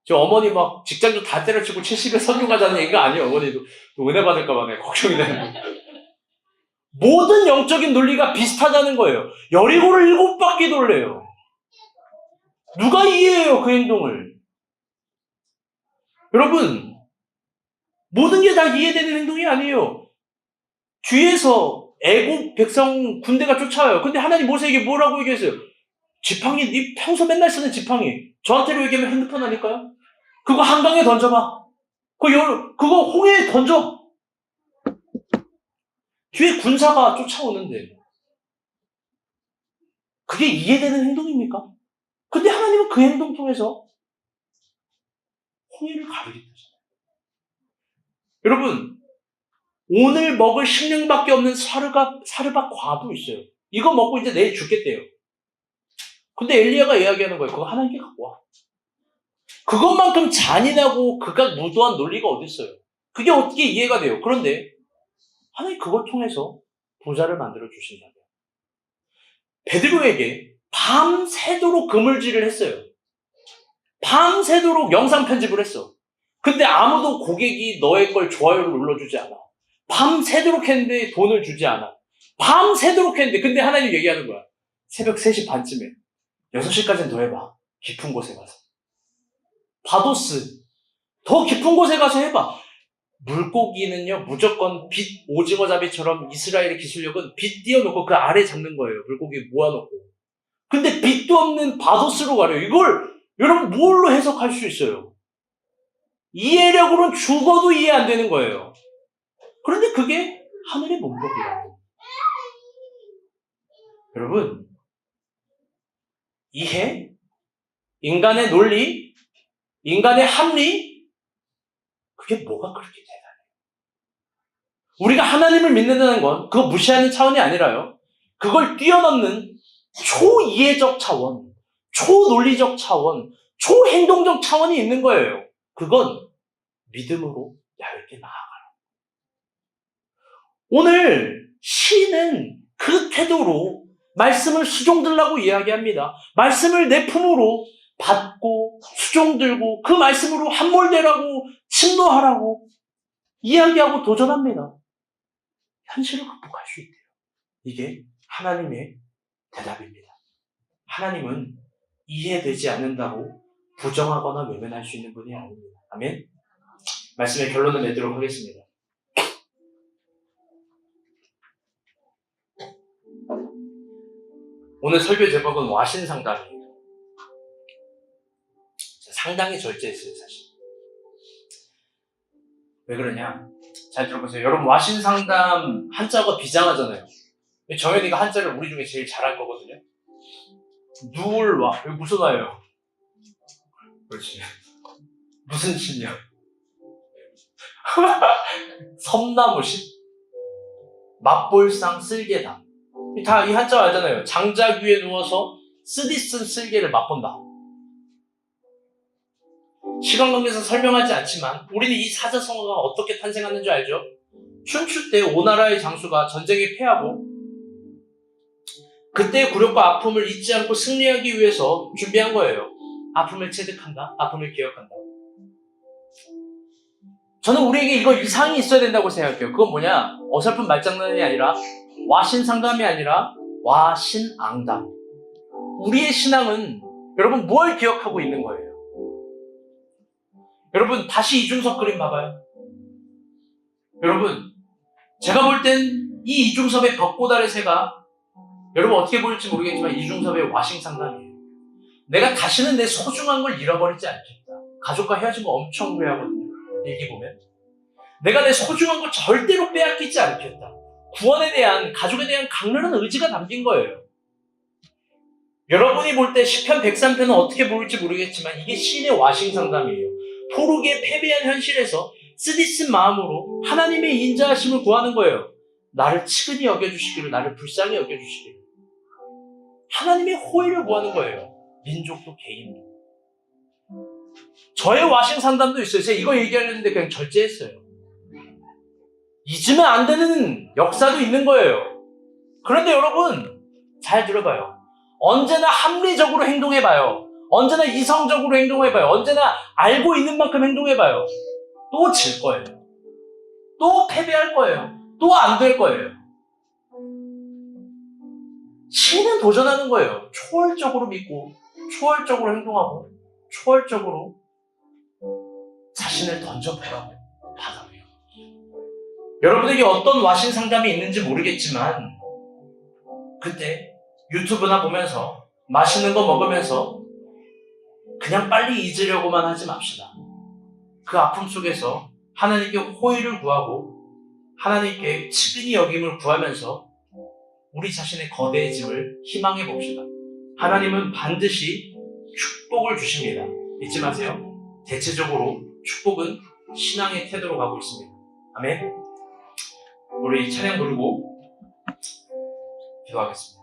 저 어머니 막 직장도 다 때려치고 70에 선교 가자는 얘기가 아니에요. 어머니도 은혜 받을까봐 내가 걱정이 되는데. 모든 영적인 논리가 비슷하다는 거예요. 여리고를 7바퀴 돌래요. 누가 이해해요, 그 행동을? 여러분, 모든 게 다 이해되는 행동이 아니에요. 뒤에서 애국 백성 군대가 쫓아와요. 근데 하나님 모세에게 뭐라고 얘기했어요? 지팡이, 네 평소 맨날 쓰는 지팡이. 저한테로 얘기하면 핸드폰 아닐까요? 그거 한강에 던져봐. 그거 홍해에 던져. 뒤에 군사가 쫓아오는데. 그게 이해되는 행동입니까? 근데 하나님은 그 행동 통해서 홍해를 가르겠다잖아요. 여러분, 오늘 먹을 식량밖에 없는 사르밧 과부 있어요. 이거 먹고 이제 내일 죽겠대요. 근데 엘리야가 이야기하는 거예요. 그거 하나님께 갖고 와. 그것만큼 잔인하고 극악무도한 논리가 어디 있어요? 그게 어떻게 이해가 돼요? 그런데 하나님 그걸 통해서 부자를 만들어 주신다고요. 베드로에게 밤새도록 그물질을 했어요. 밤새도록 영상 편집을 했어. 근데 아무도 고객이 너의 걸 좋아요를 눌러주지 않아. 밤새도록 했는데 돈을 주지 않아. 밤새도록 했는데 근데 하나님 얘기하는 거야. 새벽 3시 반쯤에 6시까지는 더 해봐. 깊은 곳에 가서. 바도스. 더 깊은 곳에 가서 해봐. 물고기는요, 무조건 빛 오징어 잡이처럼 이스라엘의 기술력은 빛 띄워놓고 그 아래 잡는 거예요. 물고기 모아놓고. 근데 빛도 없는 바도스로 가래요. 이걸 여러분 뭘로 해석할 수 있어요? 이해력으로는 죽어도 이해 안 되는 거예요. 그런데 그게 하늘의 문법이라고. 여러분, 이해, 인간의 논리, 인간의 합리, 그게 뭐가 그렇게 대단해요? 우리가 하나님을 믿는다는 건 그거 무시하는 차원이 아니라요. 그걸 뛰어넘는 초이해적 차원, 초논리적 차원, 초행동적 차원이 있는 거예요. 그건 믿음으로 얇게 나아가요. 오늘 시는 그 태도로 말씀을 수종들라고 이야기합니다. 말씀을 내 품으로 받고 수종들고 그 말씀으로 함몰되라고 침노하라고 이야기하고 도전합니다. 현실을 극복할 수 있대요. 이게 하나님의 대답입니다. 하나님은 이해되지 않는다고 부정하거나 외면할 수 있는 분이 아닙니다. 아멘. 말씀의 결론을 내도록 하겠습니다. 오늘 설교 제목은 와신 상담이에요. 상당히 절제했어요, 사실. 왜 그러냐? 잘 들어보세요. 여러분, 와신 상담 한자가 비장하잖아요. 정현이가 한자를 우리 중에 제일 잘할 거거든요. 누울 와. 여기 무슨 와예요? 그렇지. 무슨 신이야? 섬나무신? 맛볼상 쓸개당. 다 이 한자 알잖아요. 장작 위에 누워서 쓰디쓴 쓸개를 맛본다. 시간 관계에서 설명하지 않지만 우리는 이 사자성어가 어떻게 탄생하는지 알죠? 춘추 때 오나라의 장수가 전쟁에 패하고 그때의 굴욕과 아픔을 잊지 않고 승리하기 위해서 준비한 거예요. 아픔을 체득한다. 아픔을 기억한다. 저는 우리에게 이거 이상이 있어야 된다고 생각해요. 그건 뭐냐? 어설픈 말장난이 아니라 와신상담이 아니라 와신앙담. 우리의 신앙은 여러분 뭘 기억하고 있는 거예요? 여러분 다시 이중섭 그림 봐봐요. 여러분 제가 볼 땐 이 이중섭의 벚꽃 아래 새가 여러분 어떻게 보일지 모르겠지만 이중섭의 와신상담이에요. 내가 다시는 내 소중한 걸 잃어버리지 않겠다. 가족과 헤어진 거 엄청 후회하거든요. 일기 보면. 내가 내 소중한 걸 절대로 빼앗기지 않겠다. 구원에 대한, 가족에 대한 강렬한 의지가 담긴 거예요. 여러분이 볼 때 시편 103편은 어떻게 보일지 모르겠지만 이게 신의 와신 상담이에요. 포로기에 패배한 현실에서 쓰디쓴 마음으로 하나님의 인자하심을 구하는 거예요. 나를 측은히 여겨주시기를, 나를 불쌍히 여겨주시기를. 하나님의 호의를 구하는 거예요. 민족도 개인도. 저의 와신 상담도 있어요. 제가 이거 얘기하려는데 그냥 절제했어요. 잊으면 안 되는 역사도 있는 거예요. 그런데 여러분 잘 들어봐요. 언제나 합리적으로 행동해봐요. 언제나 이성적으로 행동해봐요. 언제나 알고 있는 만큼 행동해봐요. 또 질 거예요. 또 패배할 거예요. 또 안 될 거예요. 신은 도전하는 거예요. 초월적으로 믿고, 초월적으로 행동하고, 초월적으로 자신을 던져보라고 받아요. 여러분에게 어떤 와신 상담이 있는지 모르겠지만, 그때 유튜브나 보면서 맛있는 거 먹으면서 그냥 빨리 잊으려고만 하지 맙시다. 그 아픔 속에서 하나님께 호의를 구하고 하나님께 치근히 여김을 구하면서 우리 자신의 거대해짐을 희망해 봅시다. 하나님은 반드시 축복을 주십니다. 잊지 마세요. 대체적으로 축복은 신앙의 태도로 가고 있습니다. 아멘. 우리 찬양 부르고 기도하겠습니다.